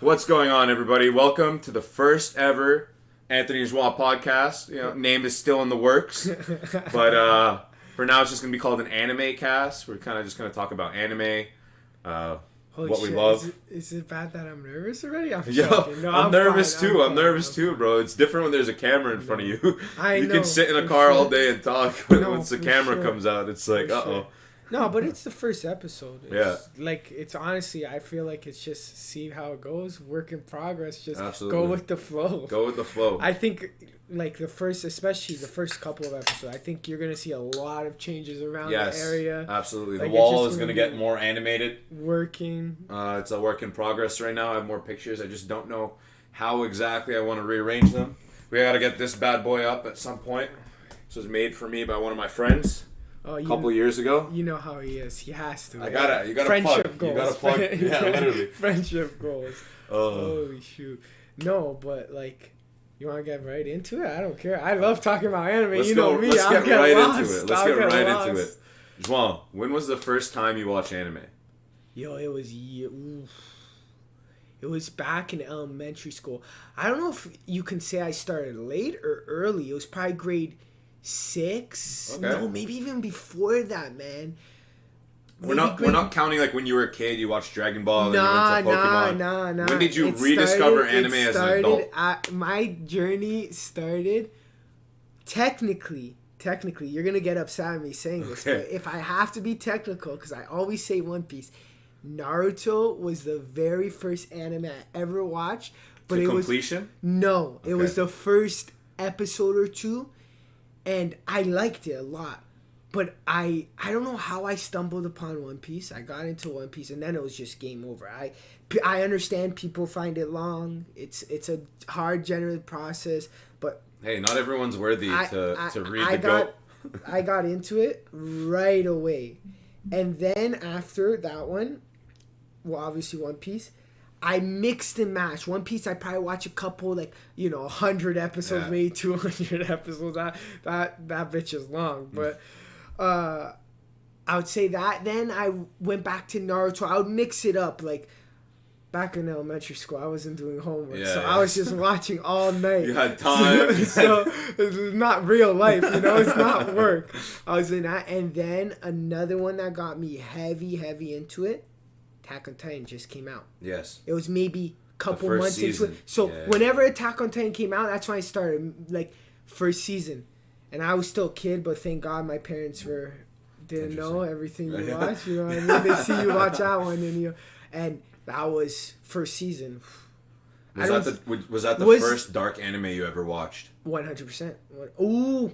What's going on, everybody? Welcome to the first ever Anthony Joie podcast. Name is still in the works, but for now it's just gonna be called an AnimeCast. We're kind of just gonna talk about anime, what we love. Is it bad that I'm nervous already? I'm nervous too. I'm nervous too, bro. It's different when there's a camera in front of you. You can sit in a car all day and talk, but once the camera comes out, it's like, uh-oh. No, but it's the first episode. It's honestly, I feel like it's just see how it goes. Work in progress. Just Absolutely. Go with the flow. Go with the flow. I think, especially the first couple of episodes, I think you're going to see a lot of changes around the area. Absolutely. The wall is going to get more animated. Working. It's a work in progress right now. I have more pictures. I just don't know how exactly I want to rearrange them. We got to get this bad boy up at some point. This was made for me by one of my friends. A couple of years ago. You know how he is. He has to. You gotta Friendship plug. Goals. You gotta plug. Yeah, literally. Friendship goals. Holy shoot. No, but you want to get right into it? I don't care. I love talking about anime. Let's know me. Let's I'll get right lost. into it. Let's get right into it. Juan, when was the first time you watched anime? Yo, it was back in elementary school. I don't know if you can say I started late or early. It was probably grade 6. Okay. No, maybe even before that, man. We're not counting when you were a kid, you watched Dragon Ball and you went to Pokemon. Nah. When did you rediscover anime as an adult? My journey started technically, you're going to get upset at me saying this, but if I have to be technical, because I always say One Piece, Naruto was the very first anime I ever watched. But to completion? It was the first episode or two. And I liked it a lot. But I don't know how I stumbled upon One Piece. I got into One Piece and then it was just game over. I understand people find it long. It's a hard generative process, but hey, not everyone's worthy to read goat. I got into it right away. And then after that one, well, obviously One Piece, I mixed and matched. One Piece, I probably watch a couple, 100 episodes, maybe 200 episodes. That bitch is long. But I would say that. Then I went back to Naruto. I would mix it up. Back in elementary school, I wasn't doing homework. I was just watching all night. You had time. So it's not real life, it's not work. I was in that. And then another one that got me heavy into it, Attack on Titan just came out. Yes. It was maybe a couple months season. into it. So whenever Attack on Titan came out, that's when I started, first season. And I was still a kid, but thank God my parents didn't know everything you watch. You know what I mean? They see you watch that one, and that was first season. Was that the first dark anime you ever watched? 100%. Ooh.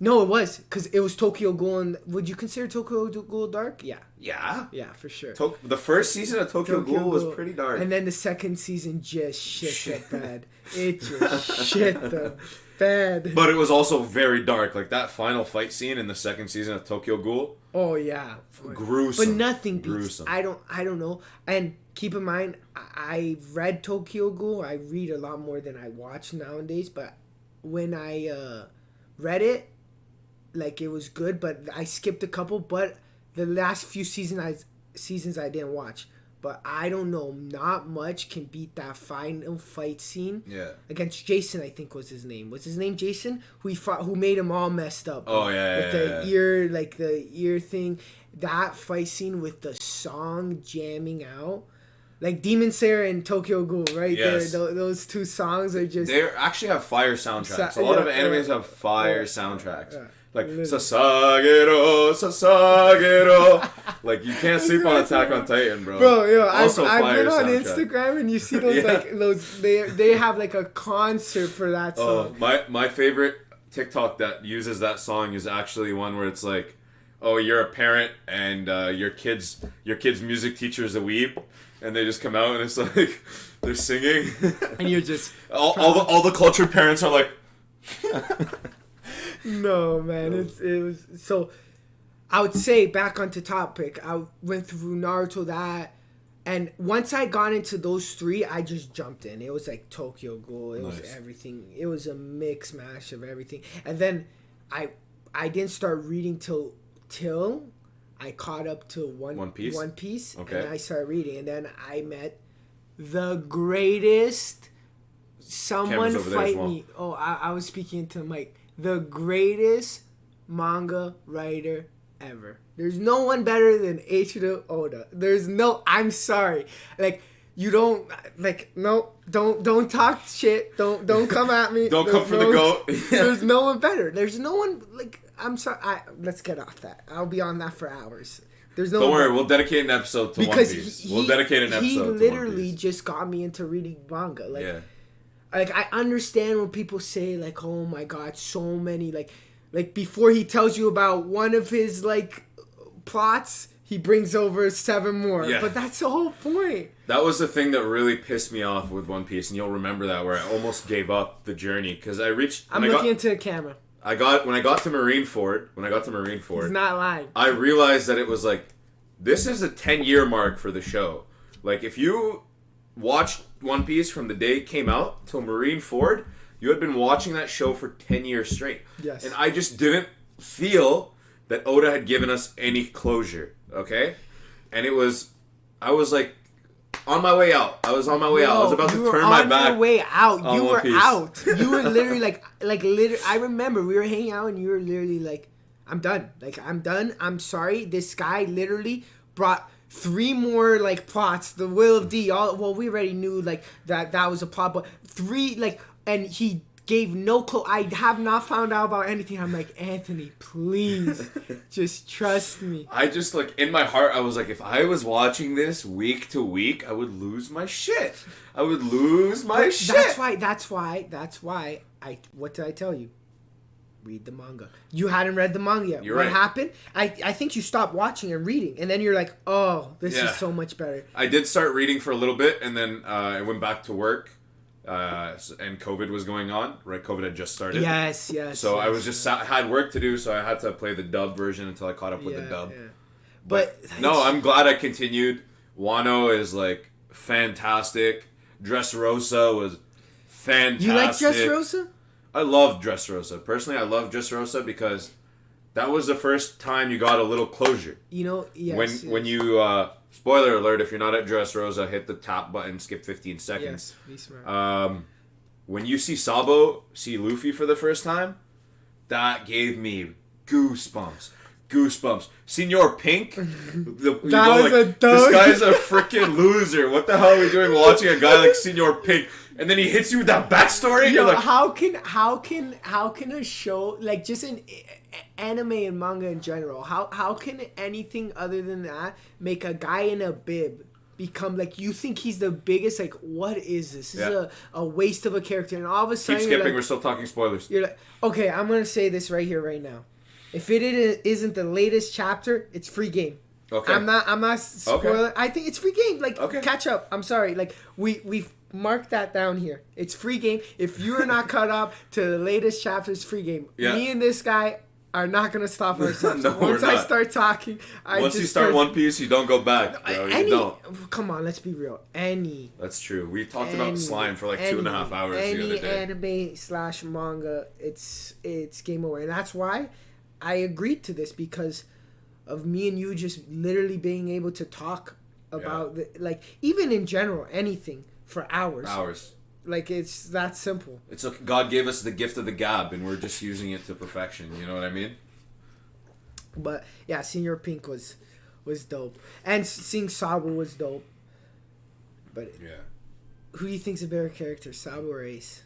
No, it was. Because it was Tokyo Ghoul. Would you consider Tokyo Ghoul dark? Yeah. Yeah? Yeah, for sure. The first season of Tokyo Ghoul was pretty dark. And then the second season just shit the bed. It just shit the bed. But it was also very dark. That final fight scene in the second season of Tokyo Ghoul. Oh, yeah. Gruesome. But nothing beats. Gruesome. I don't know. And keep in mind, I read Tokyo Ghoul. I read a lot more than I watch nowadays. But when I read it, it was good, but I skipped a couple. But the last few seasons I didn't watch. But I don't know, not much can beat that final fight scene. Yeah. Against Jason, I think was his name. Was his name Jason? Who made him all messed up. Oh yeah. With the ear, the ear thing. That fight scene with the song jamming out. Demon Slayer and Tokyo Ghoul, right there. Those two songs are just... They actually have fire soundtracks. A lot of animes have fire soundtracks. Yeah. Sasagero. You can't sleep on Attack on Titan, bro. Bro, I've been on soundtrack. Instagram and you see those they have a concert for that song. My favorite TikTok that uses that song is actually one where it's you're a parent and your kid's music teacher is a weeb, and they just come out and it's they're singing, and you're just all the cultured parents are No, man, it was so. I would say back onto topic. I went through Naruto and once I got into those three, I just jumped in. It was Tokyo Ghoul. It was everything. It was a mix mash of everything. And then I didn't start reading till I caught up to One Piece. Okay. And I started reading, and then I met the greatest. Someone Camera's over there as fight well. me. Oh, I was speaking to Mike. The greatest manga writer ever. There's no one better than Eiichiro Oda. There's no. I'm sorry. Like you don't like. No. Don't talk shit. Don't come at me. Don't come for the goat. There's no one better. There's no one like. I'm sorry. Let's get off that. I'll be on that for hours. There's no. Don't worry. We'll dedicate an episode to One Piece. We'll dedicate an episode. He to One literally Piece. just got me into reading manga. Like. Yeah. Like I understand when people say like, oh my god, so many like before he tells you about one of his like plots, he brings over 7 more. Yeah. But that's the whole point. That was the thing that really pissed me off with One Piece, and you'll remember that, where I almost gave up the journey because I reached. I'm looking into the camera. When I got to Marineford. He's not lying. I realized that it was like, this is a 10-year mark for the show. Like if you watched One Piece from the day it came out till Marineford, you had been watching that show for 10 years straight. Yes. And I just didn't feel that Oda had given us any closure, okay? And I was like, on my way out. I was on my way out. I was about to turn my back. On your way out. You One were Piece. out. You were literally like literally. I remember we were hanging out and you were literally like, I'm done. Like, I'm done. I'm sorry. This guy literally brought 3 more like plots. The Will of D. Well, we already knew like that was a plot, but 3 like, and he gave no clue. I have not found out about anything. I'm like, Anthony, please, just trust me. I just like in my heart, I was like, if I was watching this week to week, I would lose my shit. I would lose my shit. That's why. What did I tell you? Read the manga. You hadn't read the manga yet. You're what right. happened? I think you stopped watching and reading, and then you're like, oh, this Yeah. is so much better. I did start reading for a little bit, and then I went back to work, and COVID was going on. Right, COVID had just started. Yes. So I was just had work to do, so I had to play the dub version until I caught up with the dub. Yeah. But No, I'm glad I continued. Wano is like fantastic. Dressrosa was fantastic. You like Dressrosa? I love Dressrosa. Personally, I love Dressrosa because that was the first time you got a little closure. You know, yes. When you spoiler alert, if you're not at Dressrosa, hit the top button, skip 15 seconds. Yes, be smart. When you see Sabo see Luffy for the first time, that gave me goosebumps. Senor Pink, this guy's a freaking loser. What the hell are we doing watching a guy like Senor Pink? And then he hits you with that backstory. And Yo, you're like, how can a show like just an anime and manga in general? How can anything other than that make a guy in a bib become like, you think he's the biggest? Like, what is this? This is a waste of a character, and all of a sudden keep skipping. We're still talking spoilers. You're like, okay, I'm gonna say this right here, right now. If it isn't the latest chapter, it's free game. Okay. I'm not spoiling. Okay. I think it's free game. Like, Okay. catch up. I'm sorry. Like, we've marked that down here. It's free game. If you're not caught up to the latest chapter, it's free game. Yeah. Me and this guy are not gonna stop ourselves. No, Once we're I not. start talking, Once you start One Piece, you don't go back. Bro. You don't. Come on, let's be real. That's true. We talked about slime for like 2.5 hours the other day. Anime / manga, it's game over, and that's why I agreed to this, because of me and you just literally being able to talk about like, even in general, anything for hours. Like, it's that simple. It's okay. God gave us the gift of the gab, and we're just using it to perfection. You know what I mean? But yeah, Senior Pink was dope, and seeing Sabo was dope. But who do you think's a better character, Sabo or Ace?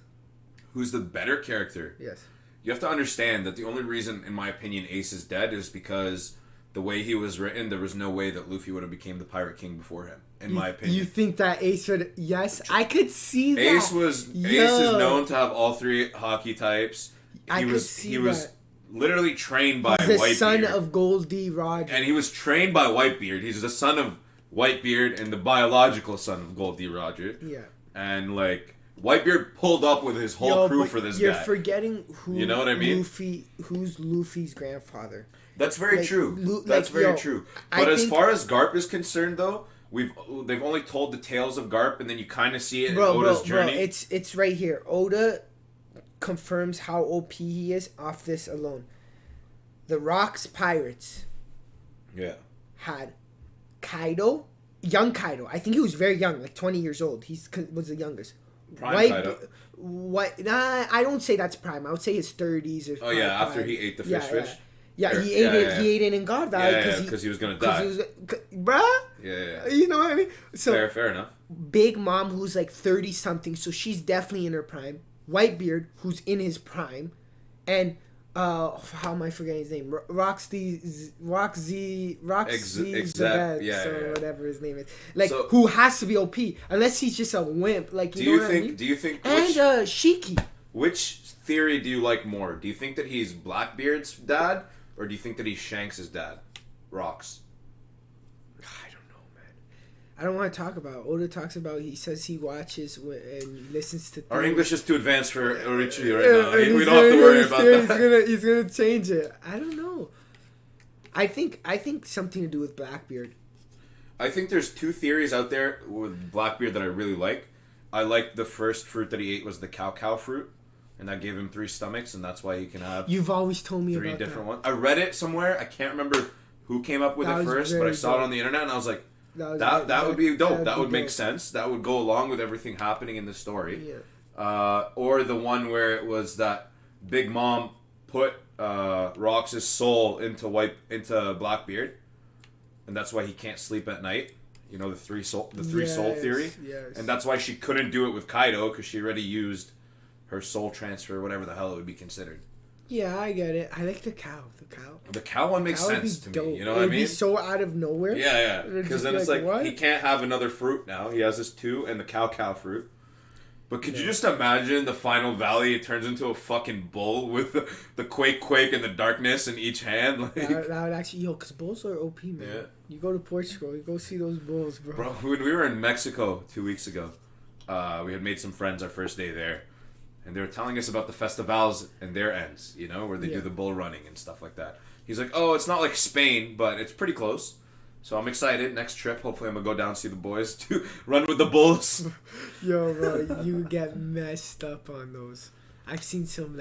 Who's the better character? Yes. You have to understand that the only reason, in my opinion, Ace is dead is because the way he was written, there was no way that Luffy would have became the Pirate King before him. In my opinion, you think that Ace would? Yes, I could see that. Ace is known to have all 3 hockey types. He was literally trained by He's the Whitebeard. son of Gold D. Roger. And he was trained by Whitebeard. He's the son of Whitebeard and the biological son of Gold D. Roger. Yeah. And like, Whitebeard pulled up with his whole crew for this guy. You're forgetting who. You know what I mean? Who's Luffy's grandfather? That's very true. That's very true. But as far as Garp is concerned, though, they've only told the tales of Garp, and then you kind of see it in Oda's journey. It's right here. Oda confirms how OP he is off this alone. The Rock's pirates had Kaido, young Kaido. I think he was very young, like 20 years old. Was the youngest. Prime Kaido. Nah, I don't say that's prime. I would say his 30s or. Oh yeah, after he ate the fish. Yeah, he ate it. He ate it in God Valley because he was gonna die. Bruh. Yeah. You know what I mean? So fair enough. Big Mom, who's like 30 something, so she's definitely in her prime. Whitebeard, who's in his prime, and how am I forgetting his name? Roxy Zabez, whatever his name is. Like, who has to be OP unless he's just a wimp. Like, you know what I mean? Do you think? And Shiki. Which theory do you like more? Do you think that he's Blackbeard's dad, or do you think that he's Shanks' dad? Rocks. I don't know, man. I don't want to talk about it. Oda talks about, he says he watches and listens to things. Our English is too advanced for Orichi right now. We don't have to worry about that. He's gonna change it. I don't know. I think something to do with Blackbeard. I think there's two theories out there with Blackbeard that I really like. I like the first fruit that he ate was the cow fruit. And that gave him 3 stomachs, and that's why he can have. You've always told me 3 about different that. ones. I read it somewhere. I can't remember who came up with it first, but I saw it on the internet, and I was like, that would be dope. That would make sense. That would go along with everything happening in the story. Yeah. Or the one where it was that Big Mom put Rox's soul into Blackbeard, and that's why he can't sleep at night. You know, the three soul theory. Yes. And that's why she couldn't do it with Kaido, because she already used her soul transfer, whatever the hell it would be considered. Yeah, I get it. I like the cow. The cow one makes sense to me. You know what I mean? It would be so out of nowhere. Yeah. Because then it's like what? he can't have another fruit now. He has his 2 and the cow fruit. But could you just imagine the final valley? It turns into a fucking bull with the quake and the darkness in each hand. Like, that would actually, because bulls are OP, man. Yeah. You go to Portugal, you go see those bulls, bro. Bro, when we were in Mexico 2 weeks ago, we had made some friends our first day there. And they were telling us about the festivals and their ends, you know, where they do the bull running and stuff like that. He's like, oh, it's not like Spain, but it's pretty close. So I'm excited. Next trip, hopefully I'm going to go down and see the boys to run with the bulls. Yo, bro, you get messed up on those. I've seen some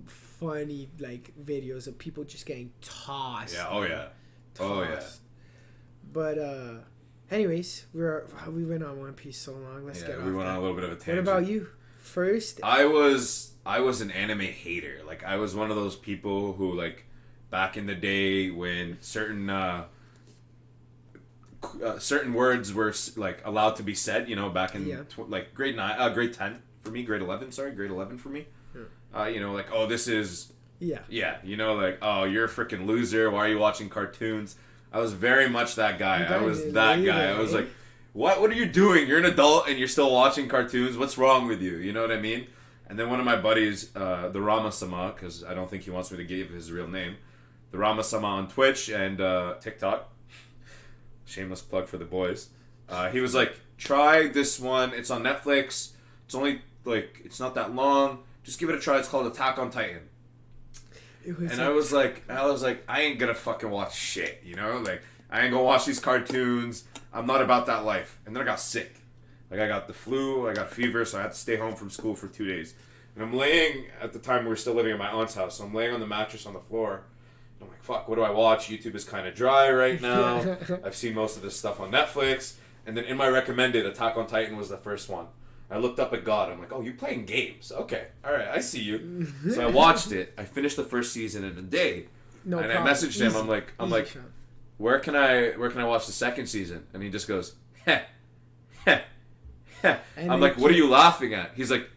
funny, videos of people just getting tossed. Yeah, oh yeah. Tossed. Oh yeah. But, anyways, we went on One Piece so long. Let's get off we went on a little bit of a tangent. What about you? First, I was an anime hater. Like, I was one of those people who, like, back in the day when certain words were like allowed to be said, you know, back in grade 10 for me, grade 11 for me. You know, like, oh, this is you know, like, oh, you're a freaking loser. Why are you watching cartoons? I was very much that guy. I was that guy. I was like, What are you doing? You're an adult and you're still watching cartoons. What's wrong with you? You know what I mean? And then one of my buddies, the Rama-sama, because I don't think he wants me to give his real name, the Rama-sama on Twitch and TikTok, shameless plug for the boys, he was like, try this one. It's on Netflix. It's only, it's not that long. Just give it a try. It's called Attack on Titan. I was like, I ain't gonna fucking watch shit, you know? Like, I ain't gonna watch these cartoons. I'm not about that life. And then I got sick. Like, I got the flu, I got fever, so I had to stay home from school for 2 days. And I'm laying, at the time we were still living at my aunt's house, so I'm laying on the mattress on the floor. I'm like, fuck, what do I watch? YouTube is kind of dry right now. I've seen most of this stuff on Netflix. And then in my recommended, Attack on Titan was the first one. I looked up at God. I'm like, oh, you playing games? Okay, all right, I see you. So I watched it. I finished the first season in a day. No and problem. I messaged him. I'm like, where can I watch the second season? And he just goes, heh, heh, heh. I'm like, what are you laughing at? He's like,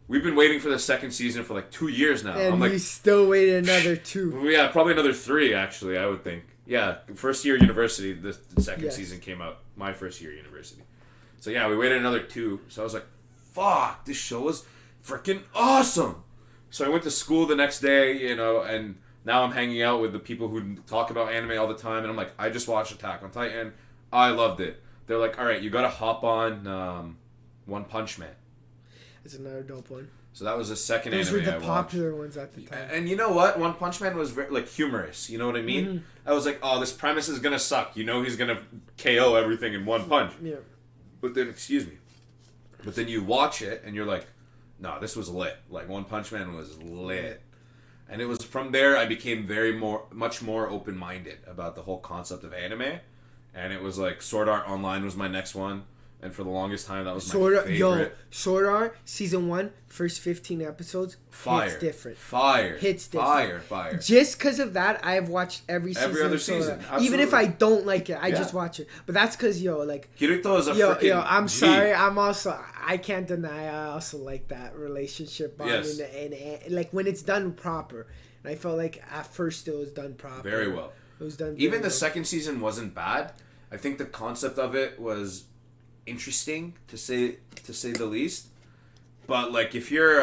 we've been waiting for the second season for 2 years now. And I'm like, you still waited another 2. Yeah, probably another 3 actually. I would think. Yeah, first year university. The second season came out. My first year university. So yeah, we waited another 2. So I was like, fuck, this show is freaking awesome. So I went to school the next day, you know, and now I'm hanging out with the people who talk about anime all the time, and I'm like, I just watched Attack on Titan. I loved it. They're like, all right, you got to hop on One Punch Man. It's another dope one. So that was the second anime I watched. Those were the popular ones at the time. And you know what? One Punch Man was very, humorous. You know what I mean? Mm-hmm. I was like, oh, this premise is going to suck. You know he's going to KO everything in one punch. Yeah. But then, But then you watch it, and you're like, no, this was lit. One Punch Man was lit. And it was from there I became much more open-minded about the whole concept of anime. and it was like Sword Art Online was my next one. And for the longest time, that was Sword my Art, favorite. Sword Art season 1, first 15 episodes, Fire. hits different. Hits different. Fire. Just because of that, I've watched every season. Every other season, even if I don't like it, I just watch it. But that's because like Kirito is a freaking I'm G. sorry. I can't deny. I also like that relationship bond and like when it's done proper. And I felt like at first it was done proper. Very well. It was done. Even the second season wasn't bad. I think the concept of it was interesting to say the least, but like if you're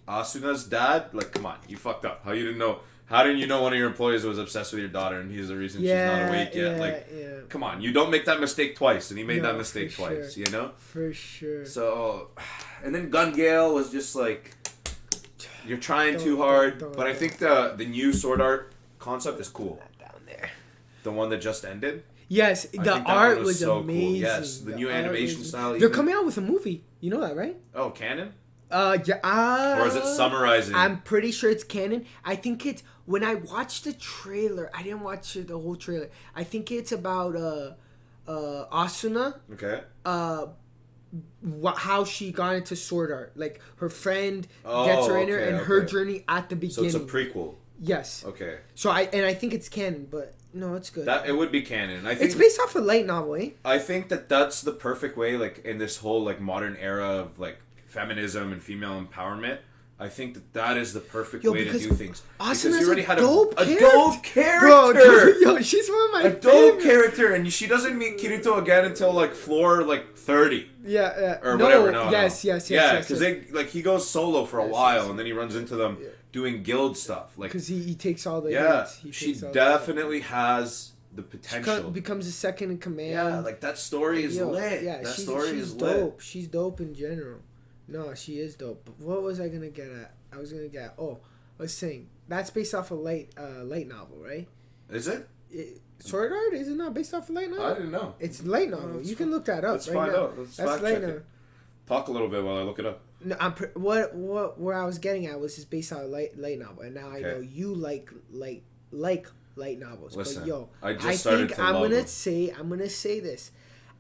Asuna's dad, like come on, you fucked up. How didn't you know one of your employees was obsessed with your daughter and he's the reason she's not awake yet? Come on, you don't make that mistake twice, and he made that mistake twice, sure. you know? For sure. So, and then Gun Gale was just like, you're trying too hard, but I think the new Sword Art concept is cool. Down there. The one that just ended. Yes, the art was so amazing. Cool. Yes, the new animation style. They're coming out with a movie. You know that, right? Oh, canon? Yeah. Or is it summarizing? I'm pretty sure it's canon. I think it's when I watched the trailer. I didn't watch the whole trailer. I think it's about Asuna. Okay. How she got into sword art, like her friend gets her in her, and her journey at the beginning. So it's a prequel. Yes. Okay. So I think it's canon, but no, it's good. That it would be canon. I think it's based off a light novel, eh? I think that's the perfect way, like in this whole like modern era of like feminism and female empowerment. I think that is the perfect way to do things. Awesome, because you already had a dope character. Bro, she's one of my favorite. Dope character, and she doesn't meet Kirito again until like floor 30. Yeah, or whatever. No, yes. Yeah, because he goes solo for a while, and then he runs into them doing guild stuff. Like because he takes all the she definitely has the potential. She becomes a second in command. Yeah, like that story is lit. Yeah, that story is dope. Lit. She's dope in general. No, she is dope. But what was I gonna get at? I was saying that's based off a light novel, right? Is it? Sword Art is it not based off a light novel? I didn't know. It's light novel. You can look that up. Let's find out. Let's fact check it. Talk a little bit while I look it up. No, where I was getting at was it's based on a light novel, and now I know you like light novels. Listen, but I'm gonna say this.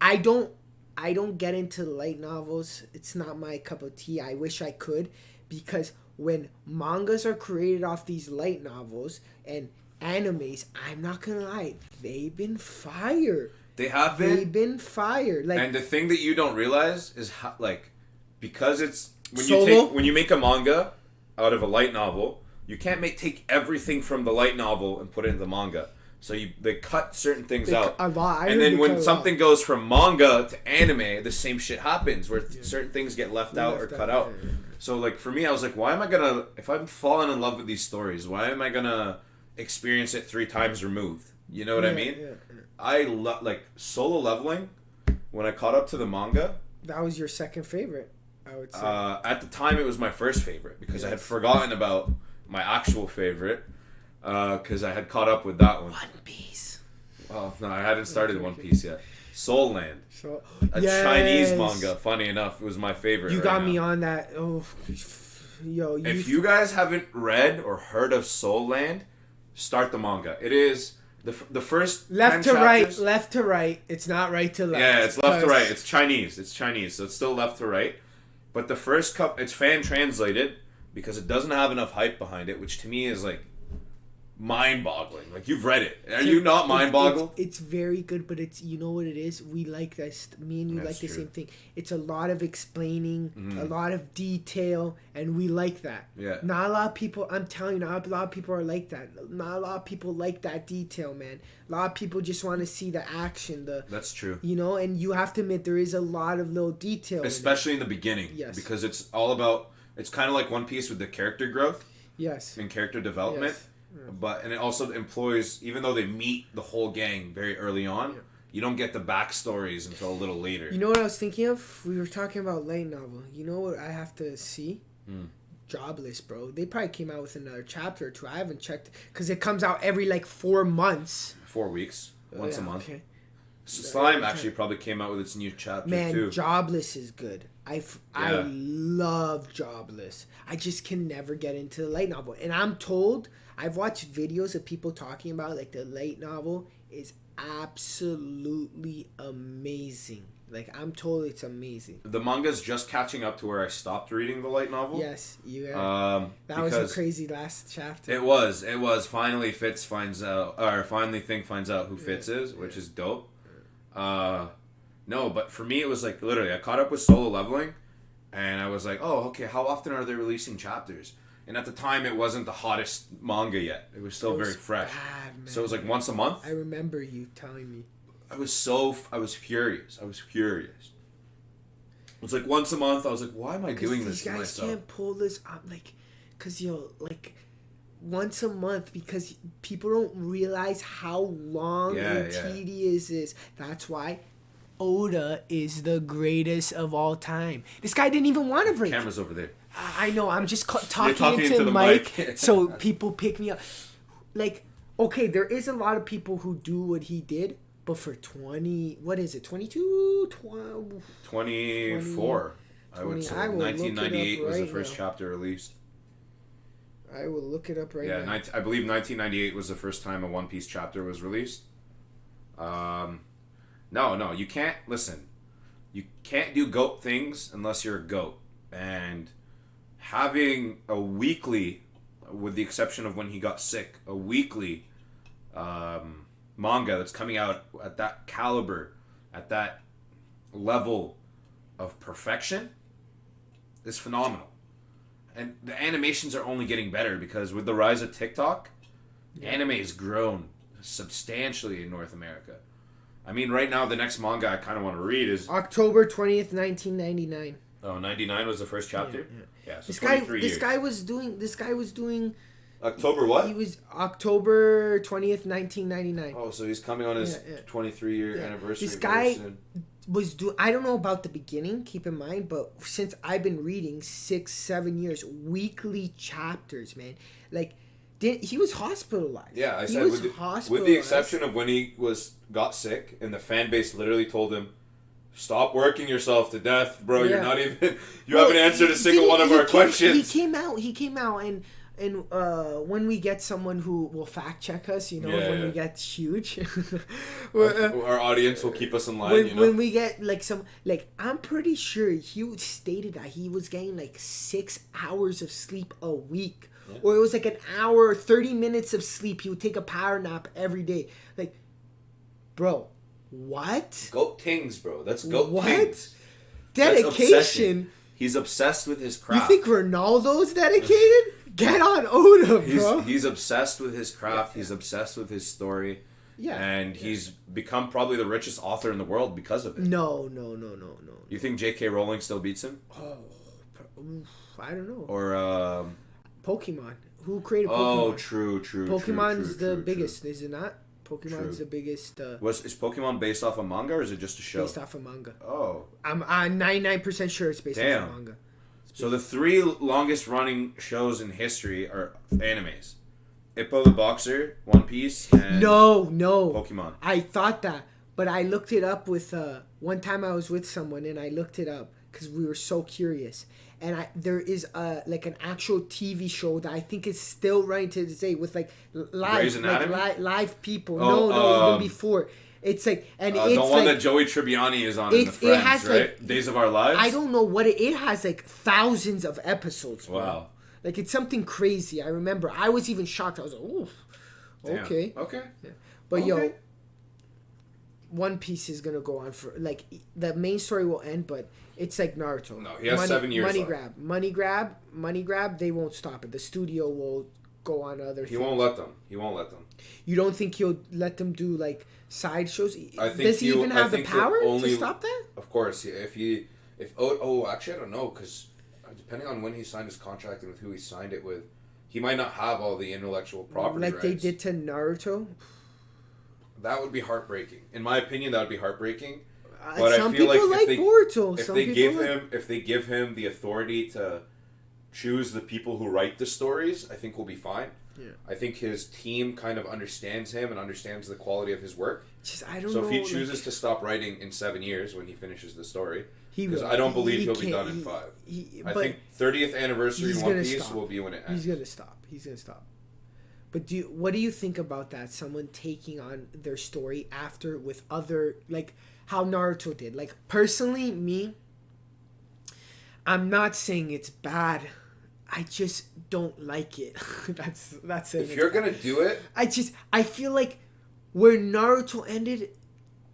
I don't get into light novels. It's not my cup of tea. I wish I could, because when mangas are created off these light novels and animes, I'm not gonna lie, they've been fire. They have been. They've been fire. Like, and the thing that you don't realize is how, like, because it's when when you make a manga out of a light novel, you can't take everything from the light novel and put it in the manga. So they cut certain things out. A lot. And then when something goes from manga to anime, the same shit happens where certain things get left out or cut out. Yeah. So like for me, I was like, why am I gonna, if I'm falling in love with these stories, why am I gonna experience it 3 times removed? You know what I mean? Yeah. I love like Solo Leveling. When I caught up to the manga, that was your second favorite, I would say. At the time, it was my first favorite because I had forgotten about my actual favorite. Because I had caught up with that one. One Piece. Oh, no, I hadn't started One Piece yet. Soul Land. A Chinese manga, funny enough, it was my favorite. You got me on that. Oh, yo. If you guys haven't read or heard of Soul Land, start the manga. It is the first left to right. It's not right to left. Yeah, it's left to right. It's Chinese, so it's still left to right. But the first it's fan translated because it doesn't have enough hype behind it, which to me is like mind-boggling. Like, you've read it. Are you not mind-boggled? It's very good, but it's, you know what it is? We like this. Me and you like the same thing. It's a lot of explaining, a lot of detail, and we like that. Yeah. Not a lot of people, I'm telling you, not a lot of people are like that. Not a lot of people like that detail, man. A lot of people just want to see the action. That's true. You know, and you have to admit, there is a lot of little detail. Especially in the beginning. Yes. Because it's all about, it's kind of like One Piece with the character growth. Yes. And character development. Yes. And it also employs, even though they meet the whole gang very early on, you don't get the backstories until a little later. You know what I was thinking of? We were talking about light novel. You know what I have to see? Jobless, bro. They probably came out with another chapter or 2. I haven't checked because it comes out every 4 months. 4 weeks, once a month. Okay. Slime actually probably came out with its new chapter too. Man, Jobless is good. I love Jobless. I just can never get into the light novel, and I'm told. I've watched videos of people talking about the light novel is absolutely amazing. Like, I'm told it's amazing. The manga's just catching up to where I stopped reading the light novel. Yes, that was a crazy last chapter. It was. Finally Thing finds out who Fitz is, which is dope. No, but for me it was like literally I caught up with Solo Leveling, and I was like, oh, okay, how often are they releasing chapters? And at the time it wasn't the hottest manga yet. It was still very fresh. Bad, so it was like once a month. I remember you telling me. I was furious. It was like once a month. I was like, why am I doing this to myself? These guys can't pull this up, like, because once a month, because people don't realize how long and tedious it is. That's why Oda is the greatest of all time. This guy didn't even want to break. Camera's over there. I know. I'm just talking into the mic so people pick me up. Like, okay, there is a lot of people who do what he did. But for 22? 24. I would say 1998 was the first chapter released. I will look it up right now. Yeah, I believe 1998 was the first time a One Piece chapter was released. No, you can't, listen. You can't do GOAT things unless you're a GOAT. And having a weekly, with the exception of when he got sick, a weekly manga that's coming out at that caliber, at that level of perfection is phenomenal. And the animations are only getting better because with the rise of TikTok, anime has grown substantially in North America. I mean, right now the next manga I kind of want to read is October 20th, 1999. Oh, 99 was the first chapter? Yeah, so this 23 years. This guy was doing October what? He was October 20th, 1999. Oh, so he's coming on his 23-year anniversary. This guy was doing, I don't know about the beginning, keep in mind, but since I've been reading 6-7 years, weekly chapters, man. Like, he was hospitalized. Yeah, I said with the exception of when he got sick and the fan base literally told him, stop working yourself to death, bro. You're not even, you haven't answered a single one of our questions. He came out and when we get someone who will fact check us, when we get huge, our audience will keep us in line. When we get I'm pretty sure he stated that he was getting 6 hours of sleep a week, or it was an hour, 30 minutes of sleep. He would take a power nap every day. Bro, what? Goat things, bro. That's goat things. Dedication. He's obsessed with his craft. You think Ronaldo's dedicated? Get on Oda, bro. He's obsessed with his craft. He's obsessed with his story. Yeah. And he's become probably the richest author in the world because of it. No. You think J.K. Rowling still beats him? Oh, I don't know. Or Pokemon. Who created Pokemon? Oh, true. Pokemon's the biggest, is it not? Pokemon's the biggest. Is Pokemon based off a manga or is it just a show? Based off a manga. Oh. I'm 99% sure it's based off a manga. So the 3 longest running shows in history are animes. Ippo the Boxer, One Piece, and No. Pokemon. I thought that, but I looked it up with one time I was with someone and I looked it up because we were so curious. And there is an actual TV show that I think is still running to this day with live people. No, even before. It's it's the one that Joey Tribbiani is on in the Friends, it has, right? Days of Our Lives? I don't know what it has thousands of episodes. Bro. Wow. It's something crazy. I remember. I was even shocked. I was like, ooh. Okay. Okay. Yeah. But One Piece is going to go on for, the main story will end, but it's like Naruto. No, he has 7 years left. Money grab, they won't stop it. The studio will go on other things. He won't let them. You don't think he'll let them do, side shows? I think Does he even have the power to stop that? Of course. Actually, I don't know, because depending on when he signed his contract and with who he signed it with, he might not have all the intellectual property rights. They did to Naruto? That would be heartbreaking. In my opinion, that would be heartbreaking. But some I feel people like Boruto. If they give him the authority to choose the people who write the stories, I think we'll be fine. Yeah. I think his team kind of understands him and understands the quality of his work. I don't know. So if he chooses to stop writing in 7 years when he finishes the story, because I don't believe he'll be done in 5. I think 30th anniversary One Piece will be when it ends. He's gonna stop. But what do you think about that? Someone taking on their story after with other, like how Naruto did. Like personally, me, I'm not saying it's bad. I just don't like it. that's it. If you're gonna do it, I feel like where Naruto ended,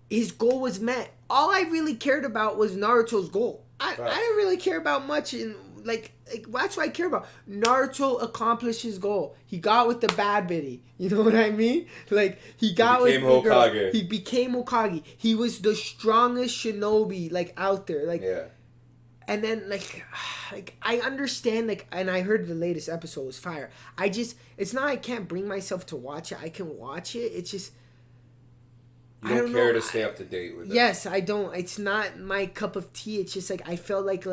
his goal was met. All I really cared about was Naruto's goal. I didn't really care about much in like that's what I care about. Naruto accomplished his goal. He got with the bad bitty. You know what I mean? Like he got with the girl. He became Hokage. He was the strongest shinobi like out there. Like yeah. And then like I understand like, and I heard the latest episode was fire. It's not I can't bring myself to watch it. I can watch it. It's just you don't care to stay up to date with it. Yes, I don't. It's not my cup of tea. It's just like I felt like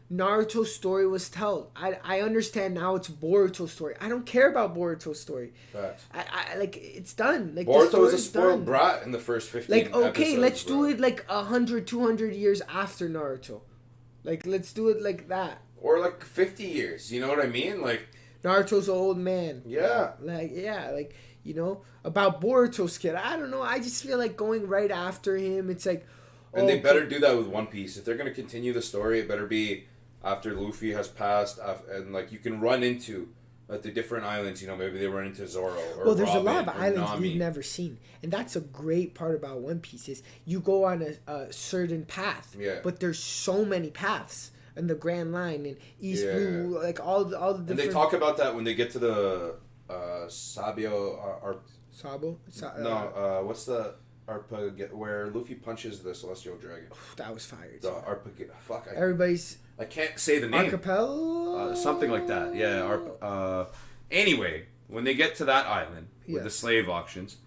Naruto's story was told. I understand now it's Boruto's story. I don't care about Boruto's story. Facts. I like it's done. Like Boruto was a spoiled brat in the first 15 like okay, episodes, let's bro. do it like 100, 200 years after Naruto. Like let's do it like that. Or like 50 years. You know what I mean? Like Naruto's an old man. Yeah. Like you know, about Boruto's kid. I don't know. I just feel like going right after him. It's like, and they better do that with One Piece. If they're gonna continue the story, it better be after Luffy has passed, and like you can run into the different islands. You know, maybe they run into Zoro. Or there's Robin, a lot of islands Nami. we've never seen, and that's a great part about One Piece is you go on a certain path. Yeah. But there's so many paths. And the Grand Line and East Blue, like all the different. And they talk about that when they get to the Sabio Sabo? what's the Arpa where Luffy punches the Celestial Dragon? That was fire. The Arpa. Fuck. Everybody's. I can't say the name. Archipelago. Something like that. Yeah. Anyway, when they get to that island with the slave auctions,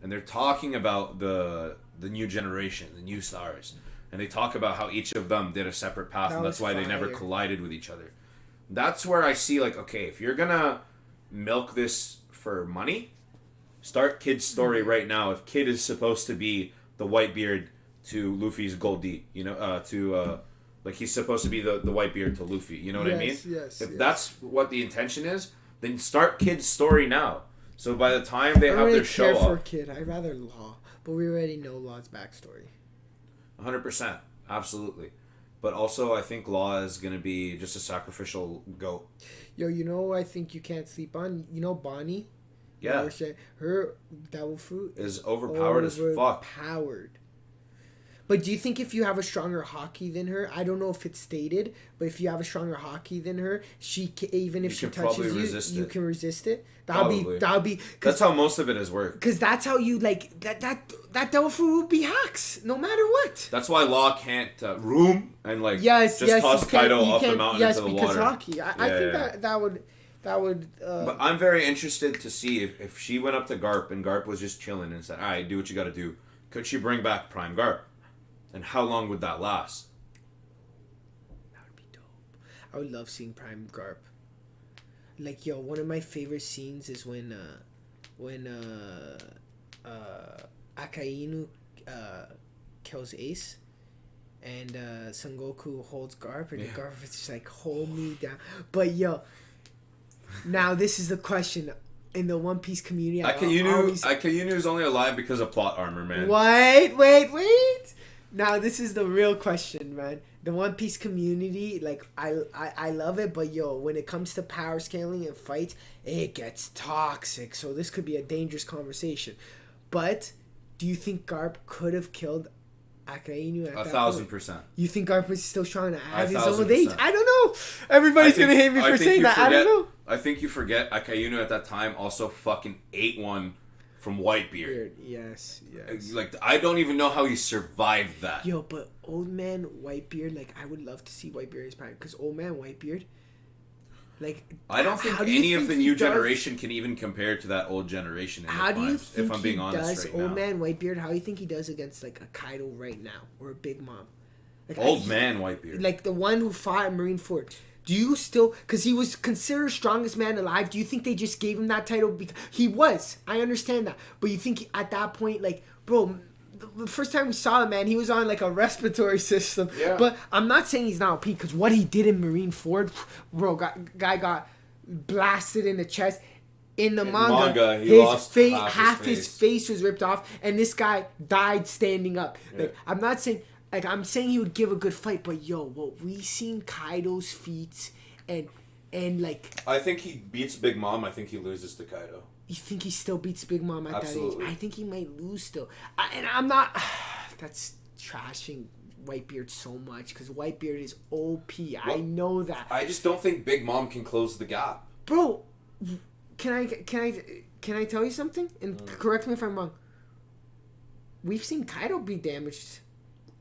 and they're talking about the new generation, the new stars. And they talk about how each of them did a separate path, and that's why they never collided with each other. That's where I see, like, okay, if you're gonna milk this for money, start Kid's story right now. If Kid is supposed to be the Whitebeard to Luffy's Goldie, you know, like he's supposed to be the Whitebeard to Luffy, you know what I mean? Yes. If that's what the intention is, then start Kid's story now. So by the time they have their show for up, Kid. I'd rather Law, but we already know Law's backstory. 100%, absolutely, but also I think Law is gonna be just a sacrificial goat. Yo, you know I think you can't sleep on. You know Bonnie. Yeah. Her devil fruit is overpowered as fuck. Overpowered. But do you think if you have a stronger Haki than her, I don't know if it's stated, but if you have a stronger Haki than her, even if she touches you can resist it. That'll be. That's how most of it has worked. Because that's how you like that devil fruit will be hacks no matter what. That's why Law can't room and like just toss Kaido off the mountain into the water. Yes, because Haki. I think that would. But I'm very interested to see if she went up to Garp and Garp was just chilling and said, "All right, do what you got to do." Could she bring back Prime Garp? And how long would that last? That would be dope. I would love seeing Prime Garp. Like, yo, one of my favorite scenes is when Akainu kills Ace, and Son Goku holds Garp, and Garp is just like, hold me down. But yo, now this is the question. In the One Piece community, Akainu is only alive because of plot armor, man. Wait. Now this is the real question, man. The One Piece community, like I love it, but yo, when it comes to power scaling and fights, it gets toxic. So this could be a dangerous conversation. But do you think Garp could have killed Akainu at 1,000%. You think Garp is still strong at his old age? I don't know. Everybody's gonna hate me for saying that. I don't know. I think you forget Akainu at that time also fucking ate one from Whitebeard. Yes. Like, I don't even know how he survived that. Yo, but old man Whitebeard, like, I would love to see Whitebeard as prime, because old man Whitebeard, like, I don't think any of the new generation can even compare to that old generation. How do you think if I'm being honest right now, old man Whitebeard? How do you think he does against like a Kaido right now or a Big Mom? Like, old man Whitebeard, like the one who fought at Marineford. Do you still, because he was considered strongest man alive, do you think they just gave him that title because he was? I understand that, but you think at that point, like, bro, the first time we saw him, man, he was on like a respiratory system. Yeah. But I'm not saying he's not OP, because what he did in Marineford, bro, guy got blasted in the chest. In the In manga, he lost half his face was ripped off, and this guy died standing up. Yeah. Like, I'm not saying, like, I'm saying he would give a good fight, but yo, what we seen Kaido's feats and like, I think he beats Big Mom. I think he loses to Kaido. you think he still beats Big Mom at Absolutely. that age? I think he might lose still. And I'm not. That's trashing Whitebeard so much because Whitebeard is OP. I know that. I just don't think Big Mom can close the gap. Bro, can I tell you something? And correct me if I'm wrong. We've seen Kaido be damaged.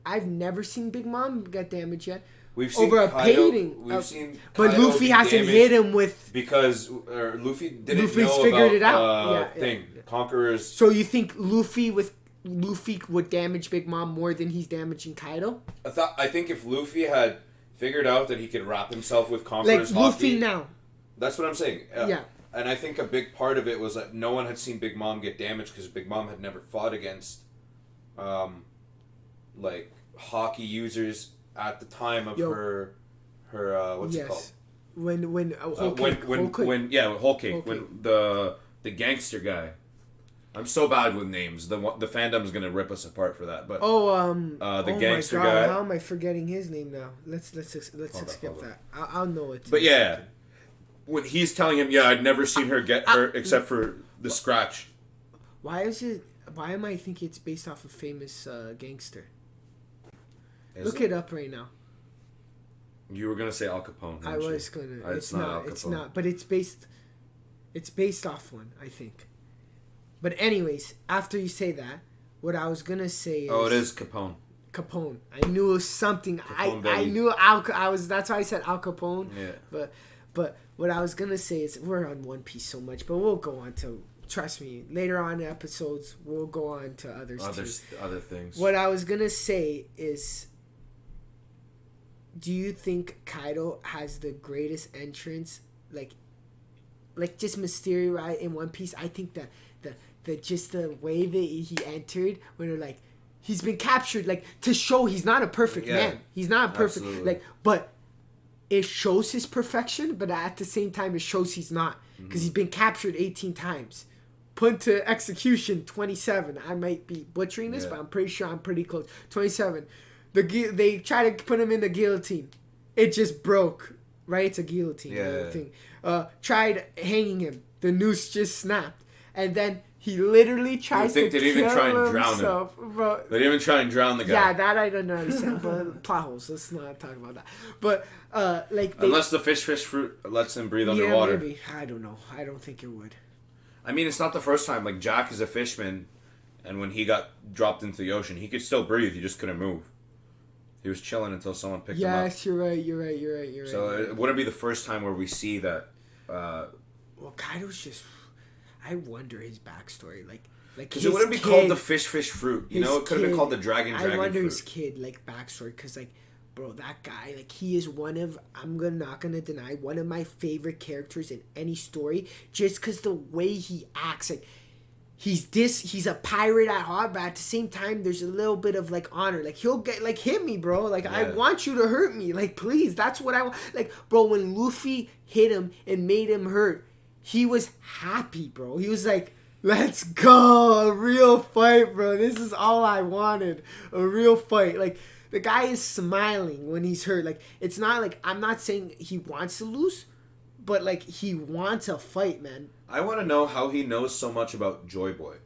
I've never seen Big Mom get damaged yet. We've seen over Kaido, a painting. We've seen but Kaido Luffy be hasn't hit him with because Luffy didn't Luffy's know figured about it out. thing. Conquerors. So you think Luffy would damage Big Mom more than he's damaging Kaido? I think if Luffy had figured out that he could wrap himself with Conqueror's like Luffy Haki, now. That's what I'm saying. Yeah. And I think a big part of it was that no one had seen Big Mom get damaged because Big Mom had never fought against, like hockey users at the time of her what's it called? Whole Cake. Whole Cake. When the gangster guy. I'm so bad with names. The fandom's gonna rip us apart for that. But the gangster my God, guy. how am I forgetting his name now? Let's skip that. I'll know it. But yeah, when he's telling him, I'd never seen her get hurt except for the scratch. Why am I thinking it's based off a famous gangster? Look it up right now. You were gonna say Al Capone. I was gonna. It's not. Al Capone. It's not. But it's based off one, I think. But anyways, after you say that, what I was gonna say is. Oh, it is Capone. Capone. I knew it was something. Capone I knew That's why I said Al Capone. Yeah. But what I was gonna say is we're on One Piece so much, but we'll go on to. Trust me, later on in episodes we'll go on to others too. Other things. What I was gonna say is. Do you think Kaido has the greatest entrance, like just Mysterio, right, in One Piece? I think that just the way that he entered, when they're like, he's been captured, like to show he's not a perfect man. He's not perfect, absolutely. but it shows his perfection, but at the same time it shows he's not, because he's been captured 18 times, put to execution 27. I might be butchering this, but I'm pretty sure I'm pretty close. 27. They try to put him in the guillotine. It just broke. Right? It's a guillotine thing. Tried hanging him. The noose just snapped. And then he literally tries to kill himself. They didn't even try and drown him. Bro. They didn't even try and drown the guy. Yeah, that I don't understand. But plot holes. Let's not talk about that. But unless the fish fruit lets him breathe underwater. Maybe. I don't know. I don't think it would. I mean, it's not the first time. Like, Jack is a fishman, and when he got dropped into the ocean, he could still breathe. He just couldn't move. He was chilling until someone picked him up. Yes, you're right. So it wouldn't be the first time where we see that. Well, Kaido's just. I wonder his backstory, like because it wouldn't be called the fish fruit. You know, it could have been called the dragon I wonder fruit. his kid backstory, because bro, that guy, he is one of, not gonna deny, one of my favorite characters in any story, just because the way he acts, he's a pirate at heart, but at the same time, there's a little bit of honor. He'll get hit me, bro. I want you to hurt me. Please, that's what I want. Bro, when Luffy hit him and made him hurt, he was happy, bro. He was like, let's go, a real fight, bro. This is all I wanted, a real fight. The guy is smiling when he's hurt. It's not I'm not saying he wants to lose, but he wants a fight, man. I want to know how he knows so much about Joy Boy.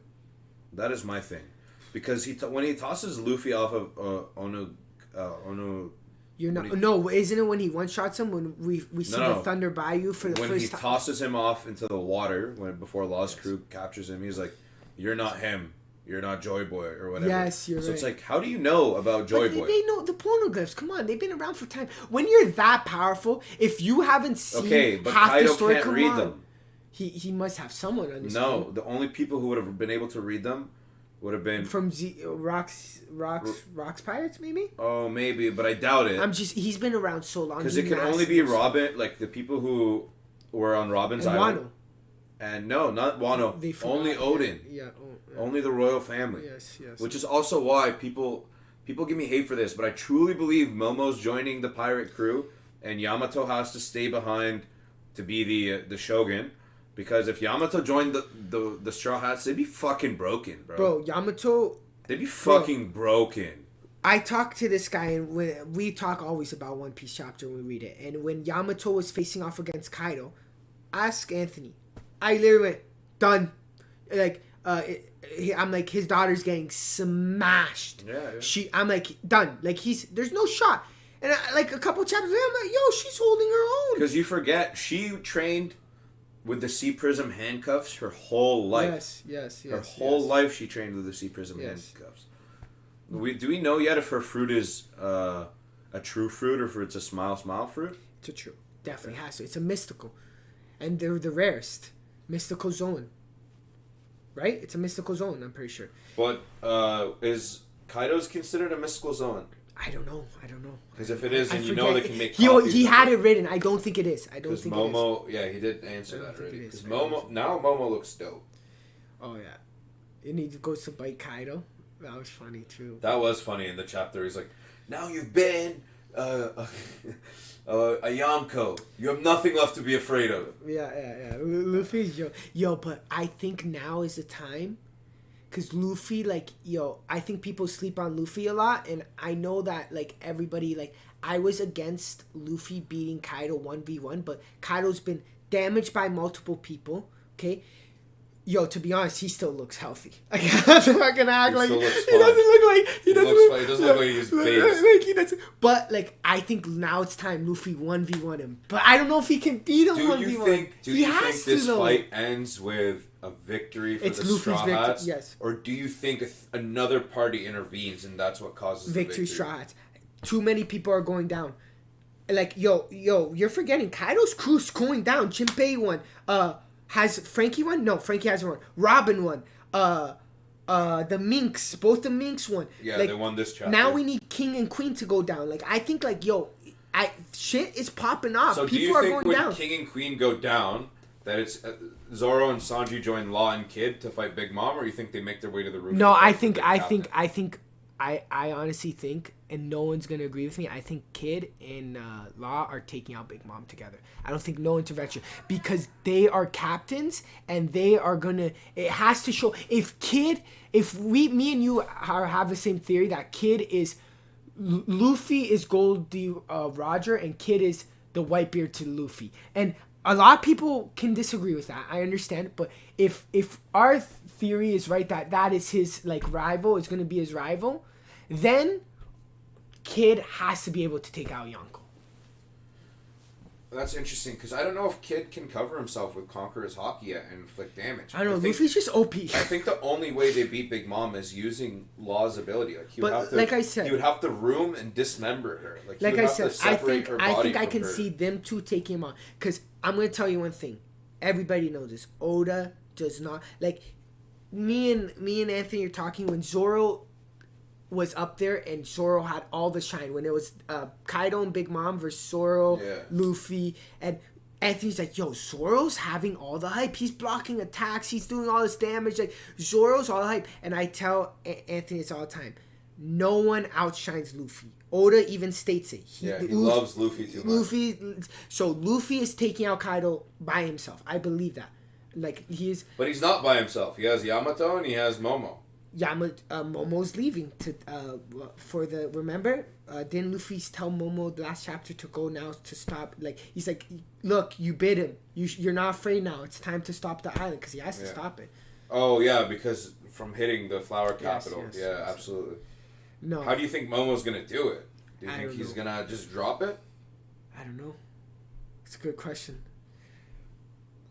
That is my thing, because when he tosses Luffy off of Ono. You're not. No, isn't it when he one shots him when we see the Thunder Bayou for the when first time? When he tosses him off into the water before Lost Crew captures him, he's like, "You're not him. You're not Joy Boy or whatever." Yes, you're right. So it's how do you know about Joy Boy? They know the pornoglyphs. Come on, they've been around for time. When you're that powerful, if you haven't seen half Kaido the story, can't read them. He must have someone on the No, the only people who would have been able to read them would have been from Rocks Pirates, maybe. Oh, maybe, but I doubt it. He's been around so long. Because it can only be Robin, the people who were on Robin's Island. Wano. And no, not Wano. Only Odin. Yeah. Only the royal family. Yes. Which is also why people give me hate for this, but I truly believe Momo's joining the pirate crew, and Yamato has to stay behind to be the shogun. Because if Yamato joined the Straw Hats, they'd be fucking broken, bro. Bro, Yamato... They'd be fucking broken. I talked to this guy, and we talk always about One Piece chapter when we read it. And when Yamato was facing off against Kaido, ask Anthony. I literally went, done. Like, I'm like, his daughter's getting smashed. Yeah. I'm like, done. Like, there's no shot. And like a couple chapters later, I'm like, yo, she's holding her own. Because you forget, she trained with the C Prism handcuffs her whole life. Yes. Her whole life she trained with the C Prism handcuffs. Do we know yet if her fruit is a true fruit or if it's a smile fruit? It's a true. Definitely has to. It's a mystical. And they're the rarest. Mystical zone. Right? It's a mystical zone, I'm pretty sure. But is Kaido's considered a mystical zone? I don't know. Because if it is, then you forget. know they can make copies. He had it written. I don't think it is. Because Momo, yeah, he did answer that already. Because Momo looks dope. Oh, yeah. And he goes to bite Kaido. That was funny, too. That was funny in the chapter. He's like, now you've been a Yamko. You have nothing left to be afraid of. Yeah. Luffy's, yo, but I think now is the time. Because Luffy, like, I think people sleep on Luffy a lot. And I know that, like, everybody, like, I was against Luffy beating Kaido 1v1. But Kaido's been damaged by multiple people, okay? Yo, to be honest, he still looks healthy. Like, I'm not gonna act like he doesn't look like he doesn't look like he's phased. Like he doesn't. But like, I think now it's time Luffy 1v1 him. But I don't know if he can beat him 1v1. Do you think this fight ends with a victory for the Straw Hats? Yes. Or do you think another party intervenes and that's what causes the victory? Straw Hats. Too many people are going down. Like, yo, you're forgetting Kaido's crew's going down. Jinbei won. Has Frankie won? No, Frankie hasn't won. Robin won. The Minks, both the Minks won. Yeah, like, they won this chapter. Now we need King and Queen to go down. Like, I think, like, shit is popping off. So people do you think when down. King and Queen go down, that it's Zoro and Sanji join Law and Kid to fight Big Mom, or you think they make their way to the roof? No, I honestly think, and no one's gonna agree with me, I think Kid and Law are taking out Big Mom together. I don't think no intervention, because they are captains and they are gonna. It has to show me and you have the same theory that Kid is Luffy is Goldie Roger and Kid is the Whitebeard to Luffy, and a lot of people can disagree with that. I understand, but if our theory is right that is his like rival, is going to be his rival, then Kid has to be able to take out Yonko. That's interesting because I don't know if Kid can cover himself with Conqueror's Haki yet and inflict damage. I don't know. Luffy's just OP. I think the only way they beat Big Mom is using Law's ability. Like he would have to room and dismember her. Like I said, I think I can see them two taking him on. Because I'm gonna tell you one thing. Everybody knows this. Oda does not like. Me and Anthony are talking when Zoro was up there and Zoro had all the shine when it was Kaido and Big Mom versus Zoro, Luffy, and Anthony's like, yo, Zoro's having all the hype. He's blocking attacks. He's doing all this damage. Like, Zoro's all the hype. And I tell Anthony this all the time. No one outshines Luffy. Oda even states it. He loves Luffy too much. So Luffy is taking out Kaido by himself. I believe that. Like, But he's not by himself. He has Yamato and he has Momo. Momo's leaving for the. Remember, didn't Luffy tell Momo the last chapter to go now to stop? Like, he's like, look, you bid him. You're not afraid now. It's time to stop the island because he has to stop it. Oh yeah, because from hitting the flower capital. Yes, absolutely. No. How do you think Momo's gonna do it? Do you think he's gonna just drop it? I don't know. It's a good question.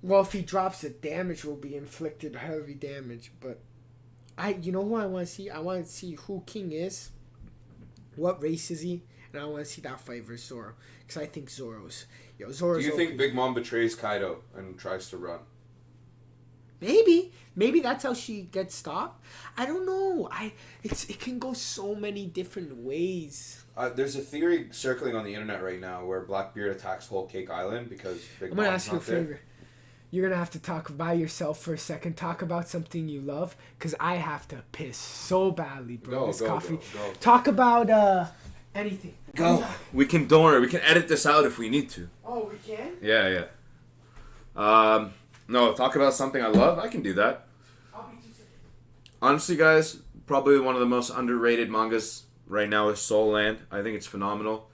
Well, if he drops it, damage will be inflicted, heavy damage, but. You know who I want to see? I want to see who King is, what race is he, and I want to see that fight versus Zoro. Because I think Zoro's. Do you think Big Mom betrays Kaido and tries to run? Maybe that's how she gets stopped. I don't know. It can go so many different ways. There's a theory circling on the internet right now where Blackbeard attacks Whole Cake Island because Big Mom's not there. I'm gonna ask you a favor. You're going to have to talk by yourself for a second. Talk about something you love. Because I have to piss so badly, bro. Coffee. Go. Talk about anything. Go. Don't worry. We can edit this out if we need to. Oh, we can? Yeah. No, talk about something I love. I can do that. Honestly, guys, probably one of the most underrated mangas right now is Soul Land. I think it's phenomenal.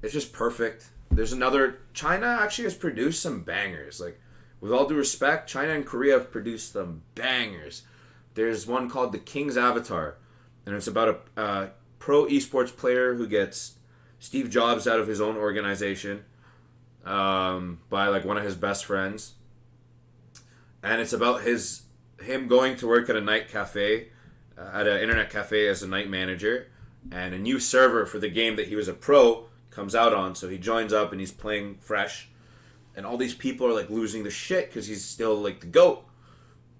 It's just perfect. There's another. China actually has produced some bangers. Like, with all due respect, China and Korea have produced some bangers. There's one called The King's Avatar, and it's about a pro esports player who gets Steve Jobs out of his own organization by like one of his best friends, and it's about him going to work at a night cafe, at an internet cafe as a night manager, and a new server for the game that he was a pro comes out on, so he joins up and he's playing fresh, and all these people are like losing the shit because he's still like the GOAT,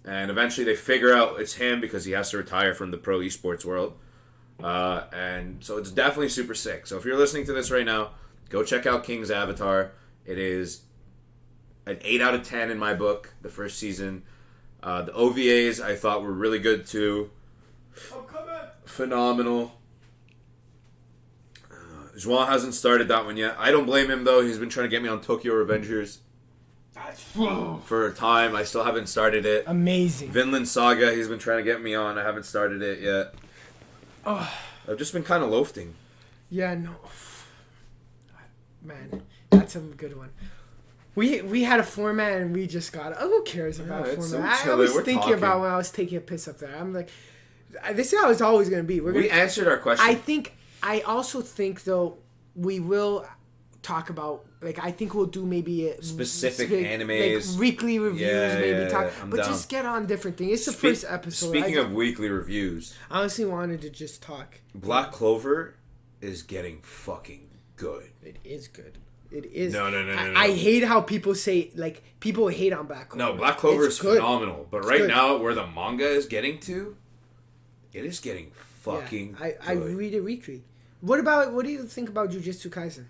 and eventually they figure out it's him because he has to retire from the pro esports world, and so it's definitely super sick. So if you're listening to this right now, go check out King's Avatar. It is an 8 out of 10 in my book, the first season. The OVAs I thought were really good too. Phenomenal. Juan hasn't started that one yet. I don't blame him though. He's been trying to get me on Tokyo Revengers for a time. I still haven't started it. Amazing. Vinland Saga, he's been trying to get me on. I haven't started it yet. I've just been kind of loafing. Yeah, no. Man, that's a good one. We had a format and we just got. Oh, who cares about format? So I was thinking about when I was taking a piss up there. I'm like, this is how it's always gonna be. We answered our question. I also think though we will talk about, like, I think we'll do maybe a specific animes, like weekly reviews, but down. Just get on different things. It's the first episode. Speaking of weekly reviews, I honestly wanted to just talk. Black Clover is getting fucking good. It is good. It is. No. I hate how people say, like, people hate on Black Clover. No, Black Clover is phenomenal. But right good. now, where the manga is getting to, it is getting fucking good. I read it weekly. What do you think about Jujutsu Kaisen?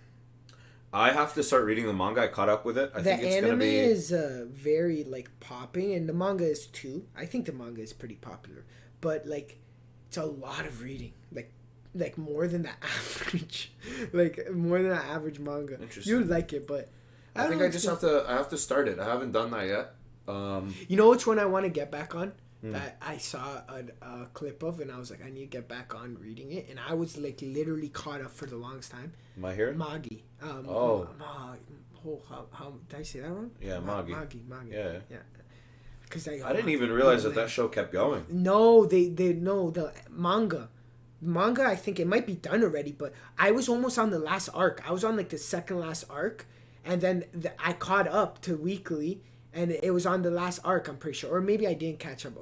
I have to start reading the manga. I caught up with it. I think it's anime gonna be... is very, like, popping, and the manga is too. I think the manga is pretty popular. But, like, it's a lot of reading. Like more than the average, like more than the average manga. Interesting. You would like it, but I think I just have to start it. I haven't done that yet. You know which one I want to get back on? That I saw a clip of, and I was like, I need to get back on reading it, and I was like literally caught up for the longest time. My Hero? Magi. How did I say that wrong? Yeah, Magi. Magi. Yeah. Because I didn't even realize that show kept going. No, they no, the manga. Manga, I think it might be done already, but I was almost on the last arc. I was on like the second last arc, and then I caught up to weekly, and it was on the last arc, I'm pretty sure. Or maybe I didn't catch up.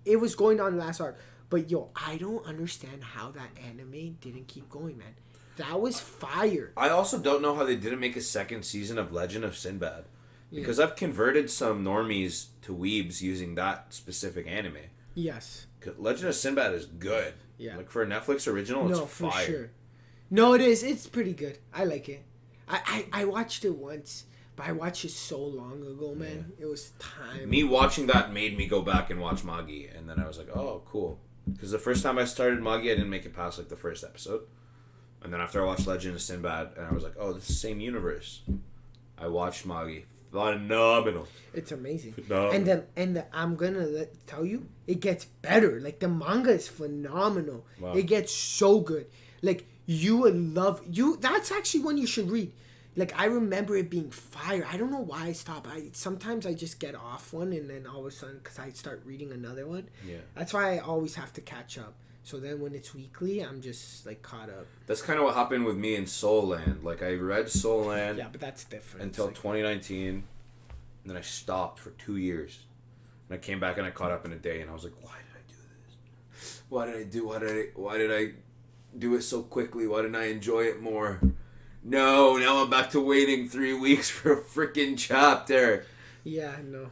It was going on the last arc. But yo, I don't understand how that anime didn't keep going, man. That was fire. I also don't know how they didn't make a second season of Legend of Sinbad. Because I've converted some normies to weebs using that specific anime. Yes. Legend of Sinbad is good. Yeah. Like for a Netflix original, it's fire. For sure. No, it is. It's pretty good. I like it. I watched it once, but I watched it so long ago, man. Yeah. It was time. Me watching that made me go back and watch Magi, and then I was like, oh, cool. Because the first time I started Magi, I didn't make it past like the first episode. And then after I watched Legend of Sinbad, and I was like, oh, this is the same universe. I watched Magi. Phenomenal. It's amazing. Phenomenal. And I'm gonna tell you, it gets better. Like, the manga is phenomenal. Wow. It gets so good. Like, you would love that's actually one you should read. Like, I remember it being fire. I don't know why I stopped. Sometimes I just get off one, and then all of a sudden, because I start reading another one. Yeah. That's why I always have to catch up. So then when it's weekly, I'm just, like, caught up. That's kind of what happened with me in Soul Land. Like, I read Soul Land. Yeah, but that's different. Until 2019. And then I stopped for 2 years. And I came back and I caught up in a day. And I was like, why did I do this? Why did I do it so quickly? Why didn't I enjoy it more? No, now I'm back to waiting 3 weeks for a freaking chapter. Yeah, no.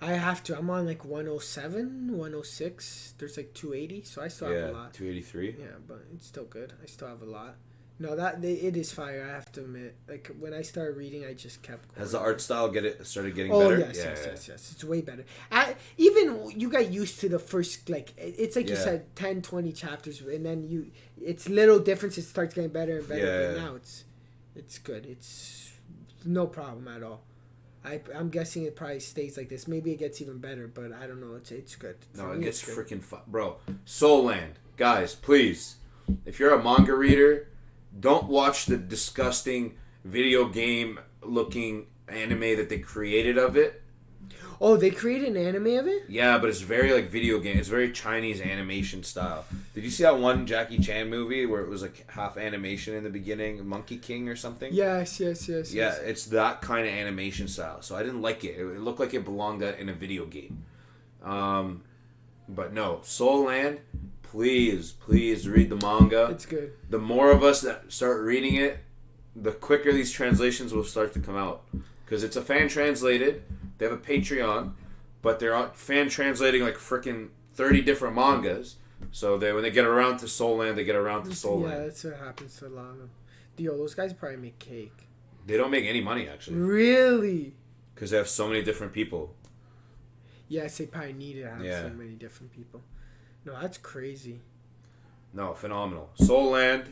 I have to. I'm on like 107, 106. There's like 280, so I still have a lot. 283. Yeah, but it's still good. I still have a lot. No, it is fire. I have to admit. Like, when I started reading, I just kept going. Has the art style started getting better? Yes. It's way better. Even you got used to the first, like, it's like you said, 10, 20 chapters, and then it's little differences start getting better and better. But now it's good. It's no problem at all. I'm guessing it probably stays like this. Maybe it gets even better, but I don't know. It's good. No, it gets freaking fun. Bro, Soul Land. Guys, please. If you're a manga reader, don't watch the disgusting video game looking anime that they created of it. Oh, they created an anime of it? Yeah, but it's very like video game. It's very Chinese animation style. Did you see that one Jackie Chan movie where it was like half animation in the beginning, Monkey King or something? Yes. Yeah, it's that kind of animation style. So I didn't like it. It looked like it belonged in a video game. But no, Soul Land, please read the manga. It's good. The more of us that start reading it, the quicker these translations will start to come out. Because it's a fan translated. They have a Patreon, but they're fan translating like freaking 30 different mangas. So when they get around to Soul Land, they get around to Soul Land. Yeah, that's what happens to a lot of them. Yo, those guys probably make cake. They don't make any money, actually. Really? Because they have so many different people. Yes, they probably need to have so many different people. No, that's crazy. No, phenomenal. Soul Land.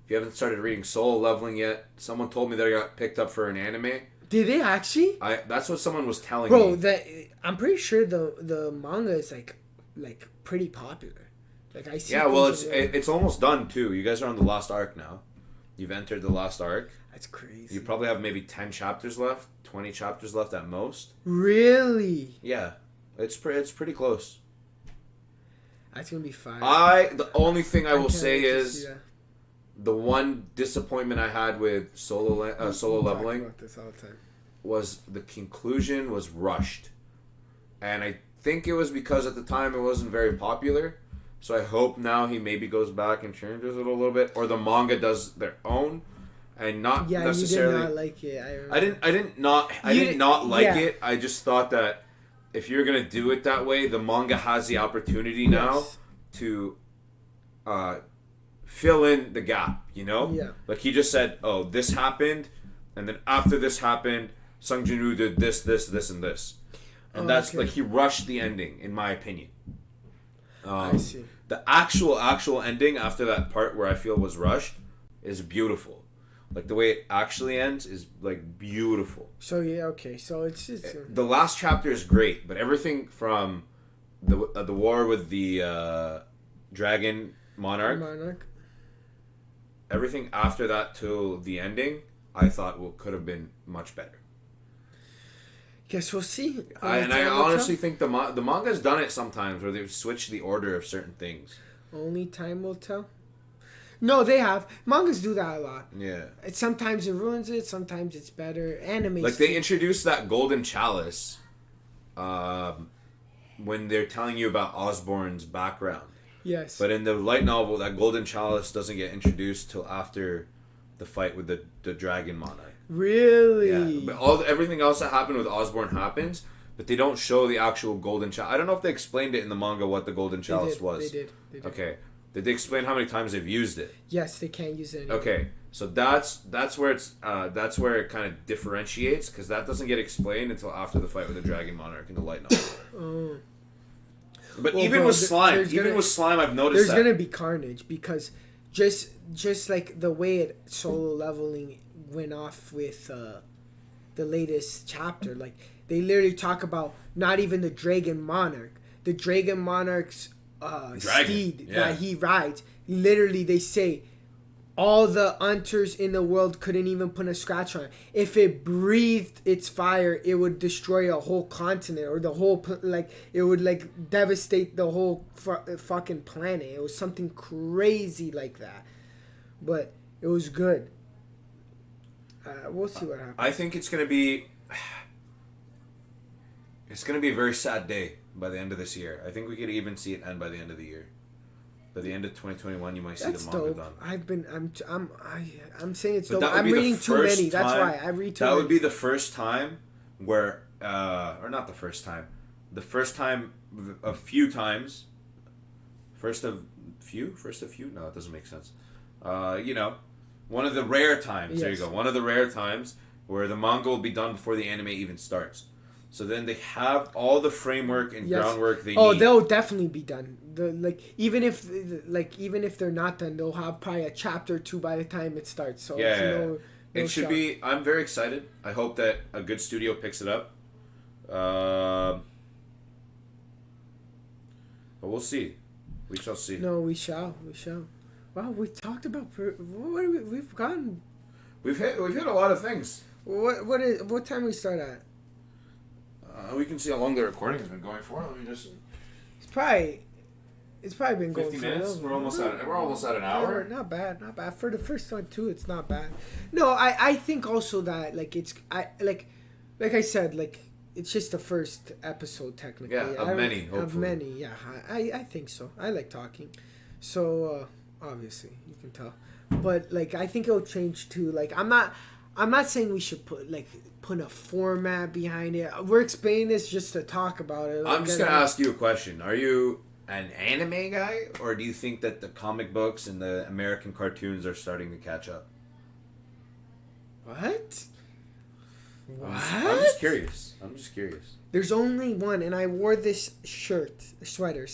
If you haven't started reading Soul Leveling yet, someone told me they got picked up for an anime. Did they actually? That's what someone was telling me. Bro, I'm pretty sure the manga is like pretty popular. Like I see. Yeah, well, it's almost done too. You guys are on the last arc now. You've entered the last arc. That's crazy. You probably have maybe 10 chapters left, 20 chapters left at most. Really? Yeah, it's pretty close. That's gonna be fine. The only thing I will say is the one disappointment I had with Solo Leveling about this all the time. Was the conclusion was rushed, and I think it was because at the time it wasn't very popular. So I hope now he maybe goes back and changes it a little bit, or the manga does their own, and not necessarily. You did not like it. I did not like it. I just thought that if you're gonna do it that way, the manga has the opportunity now to fill in the gap. You know, like he just said, "Oh, this happened," and then after this happened, Sung Jin-woo did this, and this, and that's like he rushed the ending, in my opinion. I see. The actual ending after that part where I feel was rushed is beautiful. Like the way it actually ends is like beautiful. So so it's the last chapter is great, but everything from the war with the dragon monarch, everything after that till the ending, I thought could have been much better. Guess we'll see. I honestly think the manga's done it sometimes where they've switched the order of certain things. Only time will tell. No, they have. Mangas do that a lot. Yeah. Sometimes it ruins it. Sometimes it's better. Anime. Like they introduced that golden chalice when they're telling you about Osborn's background. Yes. But in the light novel, that golden chalice doesn't get introduced till after the fight with the dragon monarch. Really? Yeah. But everything else that happened with Osborn happens, but they don't show the actual golden chalice. I don't know if they explained it in the manga what the golden chalice was. They did. Okay. Did they explain how many times they've used it? Yes, they can't use it anymore. Okay. So that's where it kind of differentiates, because that doesn't get explained until after the fight with the dragon monarch in the light novel. Oh. But even with slime, I've noticed there's gonna be carnage, because just like the way it Solo Leveling went off with the latest chapter, like they literally talk about not even the dragon monarch, the dragon monarch's steed that he rides. Literally, they say all the hunters in the world couldn't even put a scratch on it. If it breathed its fire, it would destroy a whole continent, or the whole it would devastate the whole fucking planet. It was something crazy like that, but it was good. We'll see what happens. I think it's gonna be a very sad day by the end of this year. I think we could even see it end by the end of the year. By the end of 2021, you might see the manga done. I'm saying it's dope. I'm reading too many. That's why I read too many. That would be the first time where, or not the first time, the first time of few times. First of few? No, that doesn't make sense. One of the rare times. Yes. There you go. One of the rare times where the manga will be done before the anime even starts. So then they have all the framework and groundwork they need. Oh, they'll definitely be done. Even if they're not done, they'll have probably a chapter or two by the time it starts. So It should be. I'm very excited. I hope that a good studio picks it up. But we'll see. We shall see. No, we shall. We shall. Wow, we talked about we've gotten. We've hit a lot of things. What time we start at? We can see how long the recording has been going for. Let me just. It's probably been going 50 for minutes. We're almost at an hour. Not bad. For the first one too, it's not bad. No, I think also that like like I said, like it's just the first episode technically. Yeah, of many. Hopefully. Of many, yeah. I think so. I like talking, so obviously you can tell. But like I think it'll change too. Like I'm not saying we should put a format behind it. We're explaining this just to talk about it. I'm just gonna ask you a question. Are you an anime guy, or do you think that the comic books and the American cartoons are starting to catch up? What? I'm just curious. There's only one, and I wore this sweater,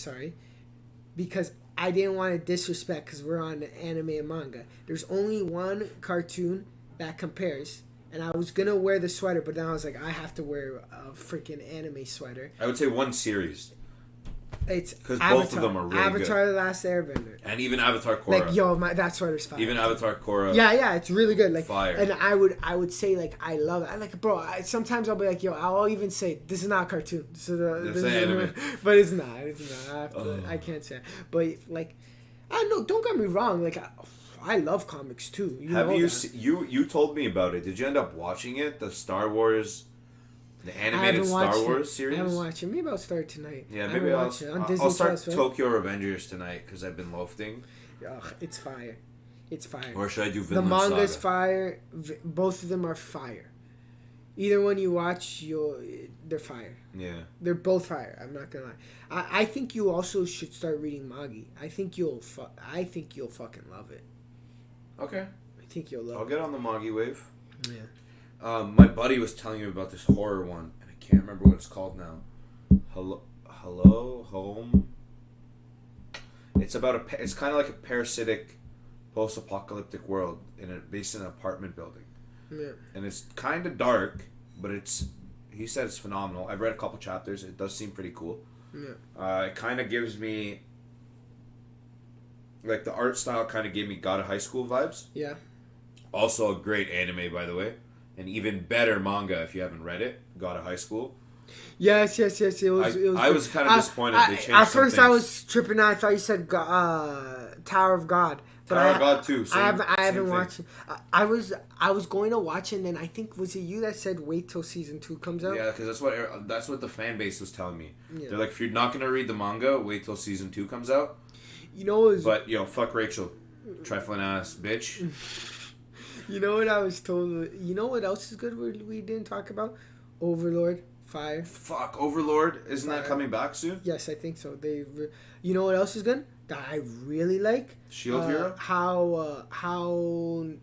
because I didn't want to disrespect because we're on anime and manga. There's only one cartoon that compares, and I was gonna wear the sweater, but then I was like, I have to wear a freaking anime sweater. I would say one series. It's because both of them are really Avatar: good. The Last Airbender, and even Avatar Korra. Like yo, that sweater's fire. Even Avatar Korra. Yeah, it's really good. Like fire. And I would say like I love it. I like bro. Sometimes I'll be like yo, I'll even say this is not a cartoon. This is anime. But it's not. I can't say it. But like, I know. Don't get me wrong. Like I love comics too. You told me about it. Did you end up watching it? The Star Wars. The animated Star Wars series? I haven't watched it. Maybe I'll start tonight. Yeah, maybe I'll start Plus, right? Tokyo Revengers tonight because I've been loafing. Ugh, it's fire. It's fire. Or should I do Vinland Saga? The manga's Saga? fire. Both of them are fire. Either one you watch, they're fire. Yeah. They're both fire. I'm not gonna lie. I think you also should start reading Magi. I think you'll fucking love it. Okay. I think you'll love it. I'll get on the Magi wave. Yeah. My buddy was telling me about this horror one, and I can't remember what it's called now. Hello, Home. It's about it's kind of like a parasitic, post-apocalyptic world based in an apartment building. Yeah. And it's kind of dark, but he said it's phenomenal. I've read a couple chapters. It does seem pretty cool. Yeah. It kind of gives me, like the art style kind of gave me God of High School vibes. Yeah. Also a great anime, by the way. An even better manga if you haven't read it. God of High School. Yes. It was I was kind of disappointed they changed at first some I things. was tripping out. I thought you said Tower of God. But Tower of God too. I haven't watched it. I was going to watch it, and then I think, was it you that said wait till season 2 comes out? Yeah, because that's what the fan base was telling me. Yeah. They're like, if you're not going to read the manga, wait till season 2 comes out. You know, But, fuck Rachel. Trifling ass bitch. You know what I was told? You know what else is good we didn't talk about? Overlord. Fire. Fuck, Overlord. Isn't Fire. that coming back soon? Yes, I think so. You know what else is good? That I really like? Shield Hero? How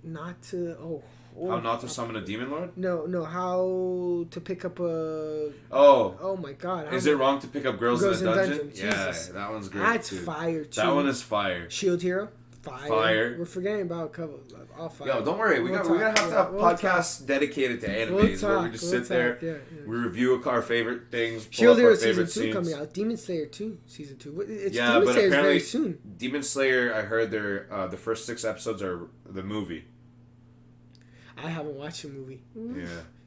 not to... How not to summon a demon lord? No, how to pick up a... Oh my god. Is it wrong to pick up girls in a dungeon? Yeah, that one's great That's too. fire too. That one is fire. Shield Hero? Fire. We're forgetting about a couple. All fire. Yo, don't worry. We're gonna have to have podcasts dedicated to animes where we just sit there, we review our favorite things. Shield Hero favorite season 2 scenes. coming out. Demon Slayer 2 season 2. Yeah, Demon but Slayer's apparently very soon. Demon Slayer, I heard the first 6 episodes are the movie. I haven't watched the movie. Yeah.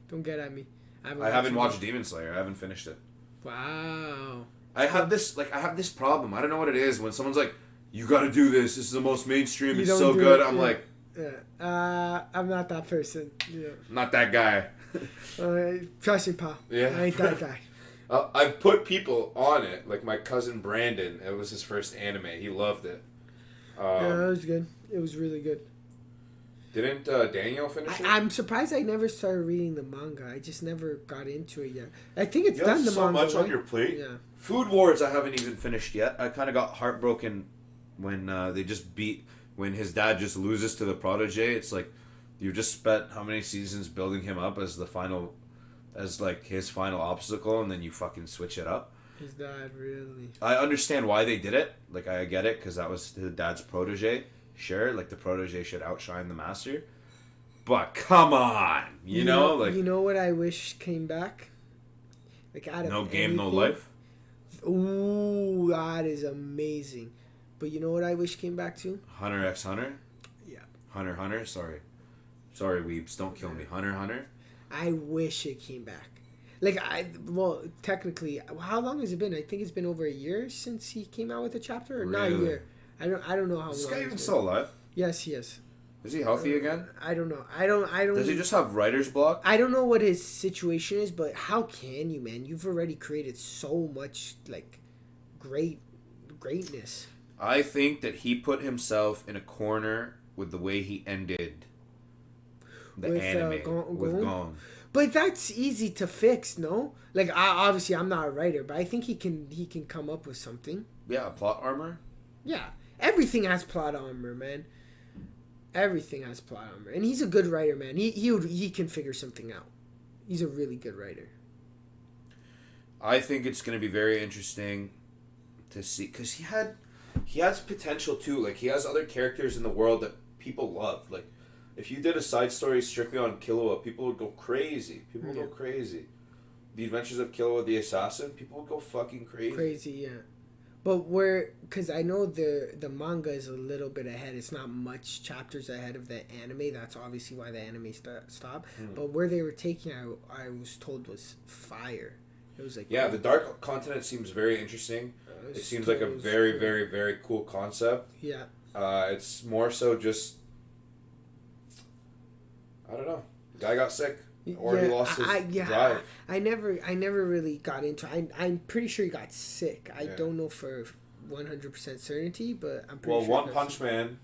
Don't get at me. I haven't watched Demon Slayer. I haven't finished it. Wow. I have this problem. I don't know what it is when someone's like, "You got to do this. This is the most mainstream. It's so good." I'm like, I'm not that person. Yeah. not that guy. Trust me, pal. Yeah. I ain't that guy. I've put people on it, like my cousin Brandon. It was his first anime. He loved it. Yeah, it was good. It was really good. Didn't Daniel finish it? I'm surprised I never started reading the manga. I just never got into it yet. I think it's You done have the so manga. much right? on your plate. Yeah. Food Wars I haven't even finished yet. I kind of got heartbroken when when his dad just loses to the protege. It's like you just spent how many seasons building him up as his final obstacle, and then you fucking switch it up. His dad, really. I understand why they did it. Like, I get it, because that was his dad's protege. Sure, like, the protege should outshine the master. but come on, you know, like you know what I wish came back? Like out of no game, anything? no life. Ooh, that is amazing. But you know what I wish came back to? Hunter x Hunter. Yeah. Hunter. Sorry, weebs, don't kill me. Hunter. I wish it came back. Like well, technically, how long has it been? I think it's been over a year since he came out with a chapter, or not a year. I don't know how long. Is this guy it's even been. still alive? Yes, yes. Is he healthy again? I don't know. I don't. Does he just have writer's block? I don't know what his situation is, but how can you, man? You've already created so much like greatness. I think that he put himself in a corner with the way he ended the anime with Gone. But that's easy to fix, no? Like, obviously, I'm not a writer, but I think he can come up with something. Yeah, plot armor. Yeah, everything has plot armor, man. Everything has plot armor, and he's a good writer, man. He can figure something out. He's a really good writer. I think it's going to be very interesting to see, because he has potential too. Like, he has other characters in the world that people love. Like, if you did a side story strictly on Killua, people would go crazy. The Adventures of Killua the Assassin, people would go fucking crazy. Yeah. But because I know the manga is a little bit ahead. It's not much chapters ahead of the anime. That's obviously why the anime stopped. But where they were taking, I was told, was fire. It was like, yeah, the Dark Continent seems very interesting. It seems like a very, very, very cool concept. Yeah. It's more so just, I don't know. The guy got sick. Or he lost his drive. I never really got into. I'm pretty sure he got sick. I don't know for 100% certainty, but I'm pretty sure. Well, One Punch Man,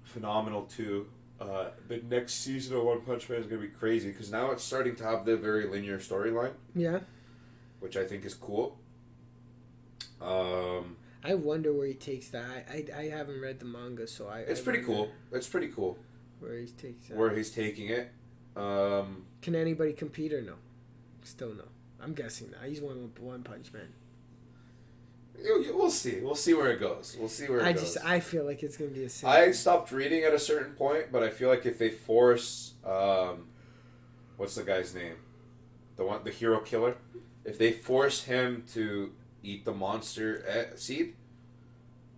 phenomenal too. The next season of One Punch Man is going to be crazy because now it's starting to have the very linear storyline. Yeah. Which I think is cool. I wonder where he takes that. I haven't read the manga, so It's pretty cool. It's pretty cool. Where he takes that. Where he's taking it. Can anybody compete or no? Still no. I'm guessing that. He's One Punch Man. We'll see. We'll see where it goes. I feel like it's going to be a sin. I stopped reading at a certain point, but I feel like if they force... what's the guy's name? The hero killer? If they force him to eat the monster seed,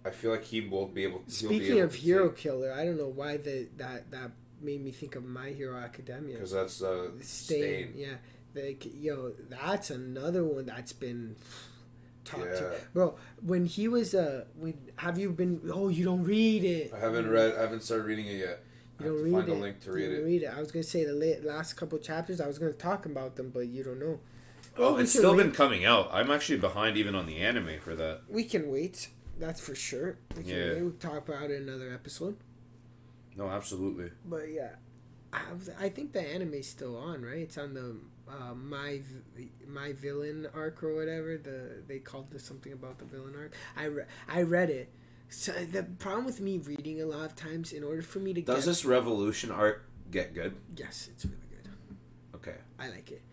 I feel like he will be able to... Speaking of hero killer, I don't know why that made me think of My Hero Academia. Because that's Stain. Yeah. That's another one that's been talked to. Bro, when he was have you been you don't read it. I haven't started reading it yet. You don't read it. Find a link to read it. I was going to say the last couple chapters, I was going to talk about them, but you don't know. Oh, it's still been coming out. I'm actually behind even on the anime for that. We can wait. That's for sure. We can wait. We'll talk about it in another episode. No, absolutely. But yeah, I think the anime's still on, right? It's on the my villain arc or whatever. They called this something about the villain arc. I read it. So the problem with me reading a lot of times, in order for me to Does this Revolution arc get good? Yes, it's really good. Okay. I like it.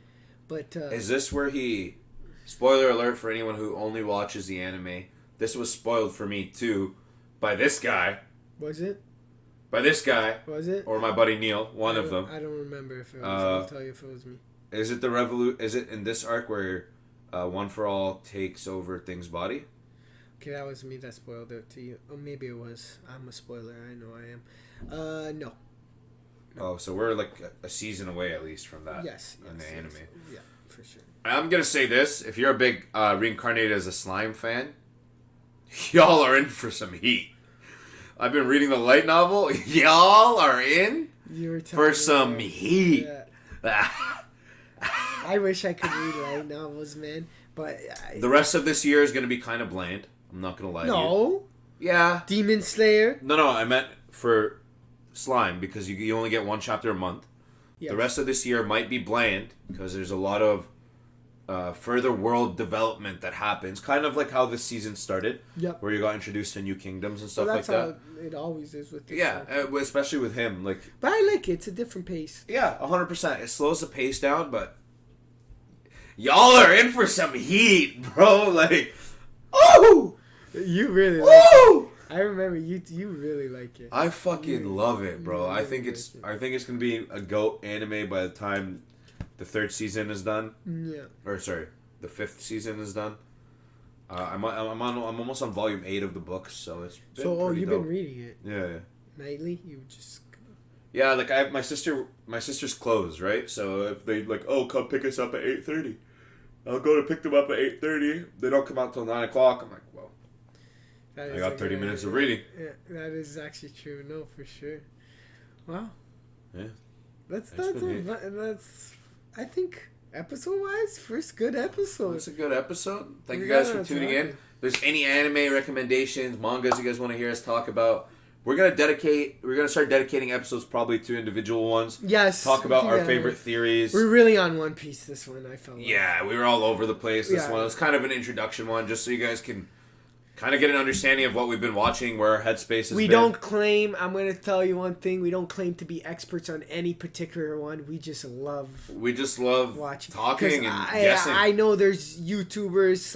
But is this where he... Spoiler alert for anyone who only watches the anime. This was spoiled for me too by this guy. Was it? By this guy. Was it? Or my buddy Neil, one of them. I don't remember if it was. I'll tell you if it was me. Is it Is it in this arc where One for All takes over Thing's body? Okay, that was me that spoiled it to you. Oh, maybe it was. I'm a spoiler. I know I am. No. Oh, so we're like a season away at least from that. Yes. In the anime. Yeah, for sure. I'm going to say this. If you're a big Reincarnated as a Slime fan, y'all are in for some heat. I've been reading the light novel. Y'all are in for some heat. Yeah. I wish I could read light novels, man. But the rest of this year is going to be kind of bland. I'm not going to lie to you. No. Yeah. Demon Slayer. No. I meant for Slime because you only get one chapter a month. Yes. The rest of this year might be bland because there's a lot of further world development that happens, kind of like how this season started. Yep. Where you got introduced to new kingdoms and stuff like that. That's how it always is with this. Yeah, especially with him. But I like it. It's a different pace. Yeah, 100%. It slows the pace down, but y'all are in for some heat, bro. Oh! You really like it. I remember you really like it. I fucking love it, bro. You I think really it's like gonna be a GOAT anime by the time the third season is done. Yeah. Or sorry, the fifth season is done. I'm almost on volume 8 of the books, so it's been pretty you've dope. been reading it Yeah. nightly? You just Yeah, like I have my sister's closed, right? So if they like, oh, come pick us up at 8:30, I'll go to pick them up at 8:30. They don't come out till 9 o'clock. I'm like, well, I got 30 minutes of reading. Yeah, that is actually true. No, for sure. Wow. Yeah. That's I think episode wise, first good episode. It's a good episode. Thank you guys for tuning in. If there's any anime recommendations, mangas you guys want to hear us talk about, we're gonna start dedicating episodes probably to individual ones. Yes. Talk about our favorite theories. We're really on One Piece this one, I felt like. Yeah, we were all over the place this one. It was kind of an introduction one, just so you guys can kind of get an understanding of what we've been watching, where our headspace has been. We don't claim, I'm going to tell you one thing, we don't claim to be experts on any particular one. We just love watching, talking, and guessing. I know there's YouTubers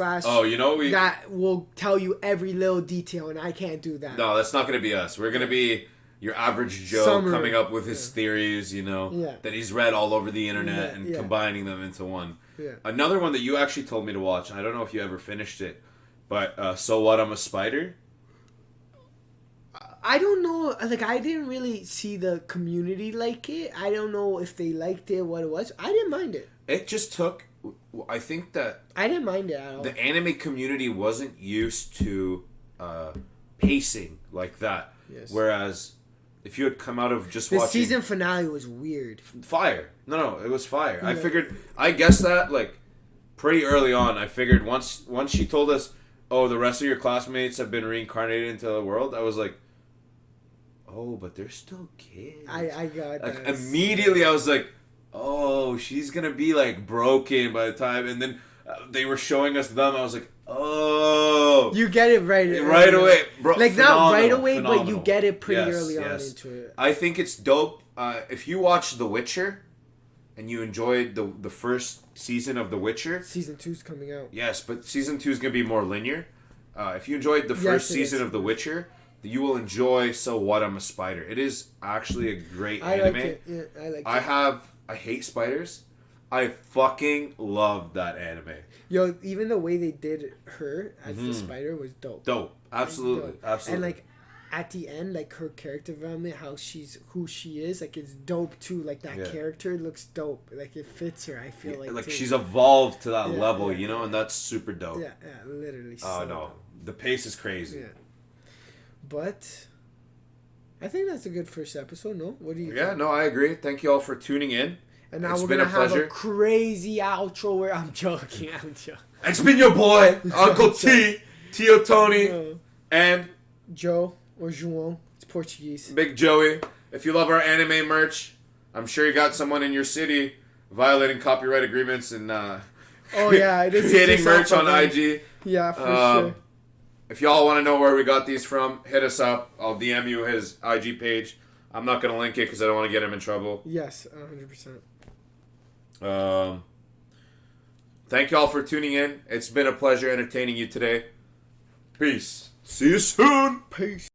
that will tell you every little detail, and I can't do that. No, that's not going to be us. We're going to be your average Joe coming up with his theories, that he's read all over the internet and combining them into one. Yeah. Another one that you actually told me to watch, I don't know if you ever finished it, but So What, I'm a Spider? I don't know. Like, I didn't really see the community like it. I don't know if they liked it, what it was. I didn't mind it. It just took... I think that... I didn't mind it at all. The anime community wasn't used to pacing like that. Yes. Whereas, if you had come out of just the watching... season finale was weird. Fire. No, it was fire. Yeah. I guessed that, like, pretty early on. I figured once she told us, oh, the rest of your classmates have been reincarnated into the world, I was like, oh, but they're still kids. I got like, that. Immediately I was like, oh, she's gonna be like broken by the time, and then they were showing us them. I was like, oh, you get it right away, bro. Like not right away, phenomenal. but you get it pretty early on into it. I think it's dope. If you watch The Witcher and you enjoyed the first season of The Witcher, season 2's coming out. Yes, but season 2 is gonna be more linear. If you enjoyed the first season of The Witcher, you will enjoy So What, I'm a Spider. It is actually a great anime. Like it. Yeah, I like it. I hate spiders. I fucking love that anime. Yo, even the way they did her as the spider was dope. Dope. Absolutely. Dope. Absolutely. And like at the end, like her character development, how she's who she is, like it's dope too. Like that character looks dope. Like it fits her, I feel like too. She's evolved to that level, and that's super dope. Yeah, literally. Oh no. The pace is crazy. Yeah. But I think that's a good first episode, no? What do you think? Yeah, no, I agree. Thank you all for tuning in. And now we're gonna have a crazy outro where I'm joking. It's been your boy, Uncle T, Tio Tony, and Joe or João. It's Portuguese. Big Joey. If you love our anime merch, I'm sure you got someone in your city violating copyright agreements and creating merch on IG. Yeah, for sure. If y'all want to know where we got these from, hit us up. I'll DM you his IG page. I'm not going to link it because I don't want to get him in trouble. Yes, 100%. Thank y'all for tuning in. It's been a pleasure entertaining you today. Peace. See you soon. Peace.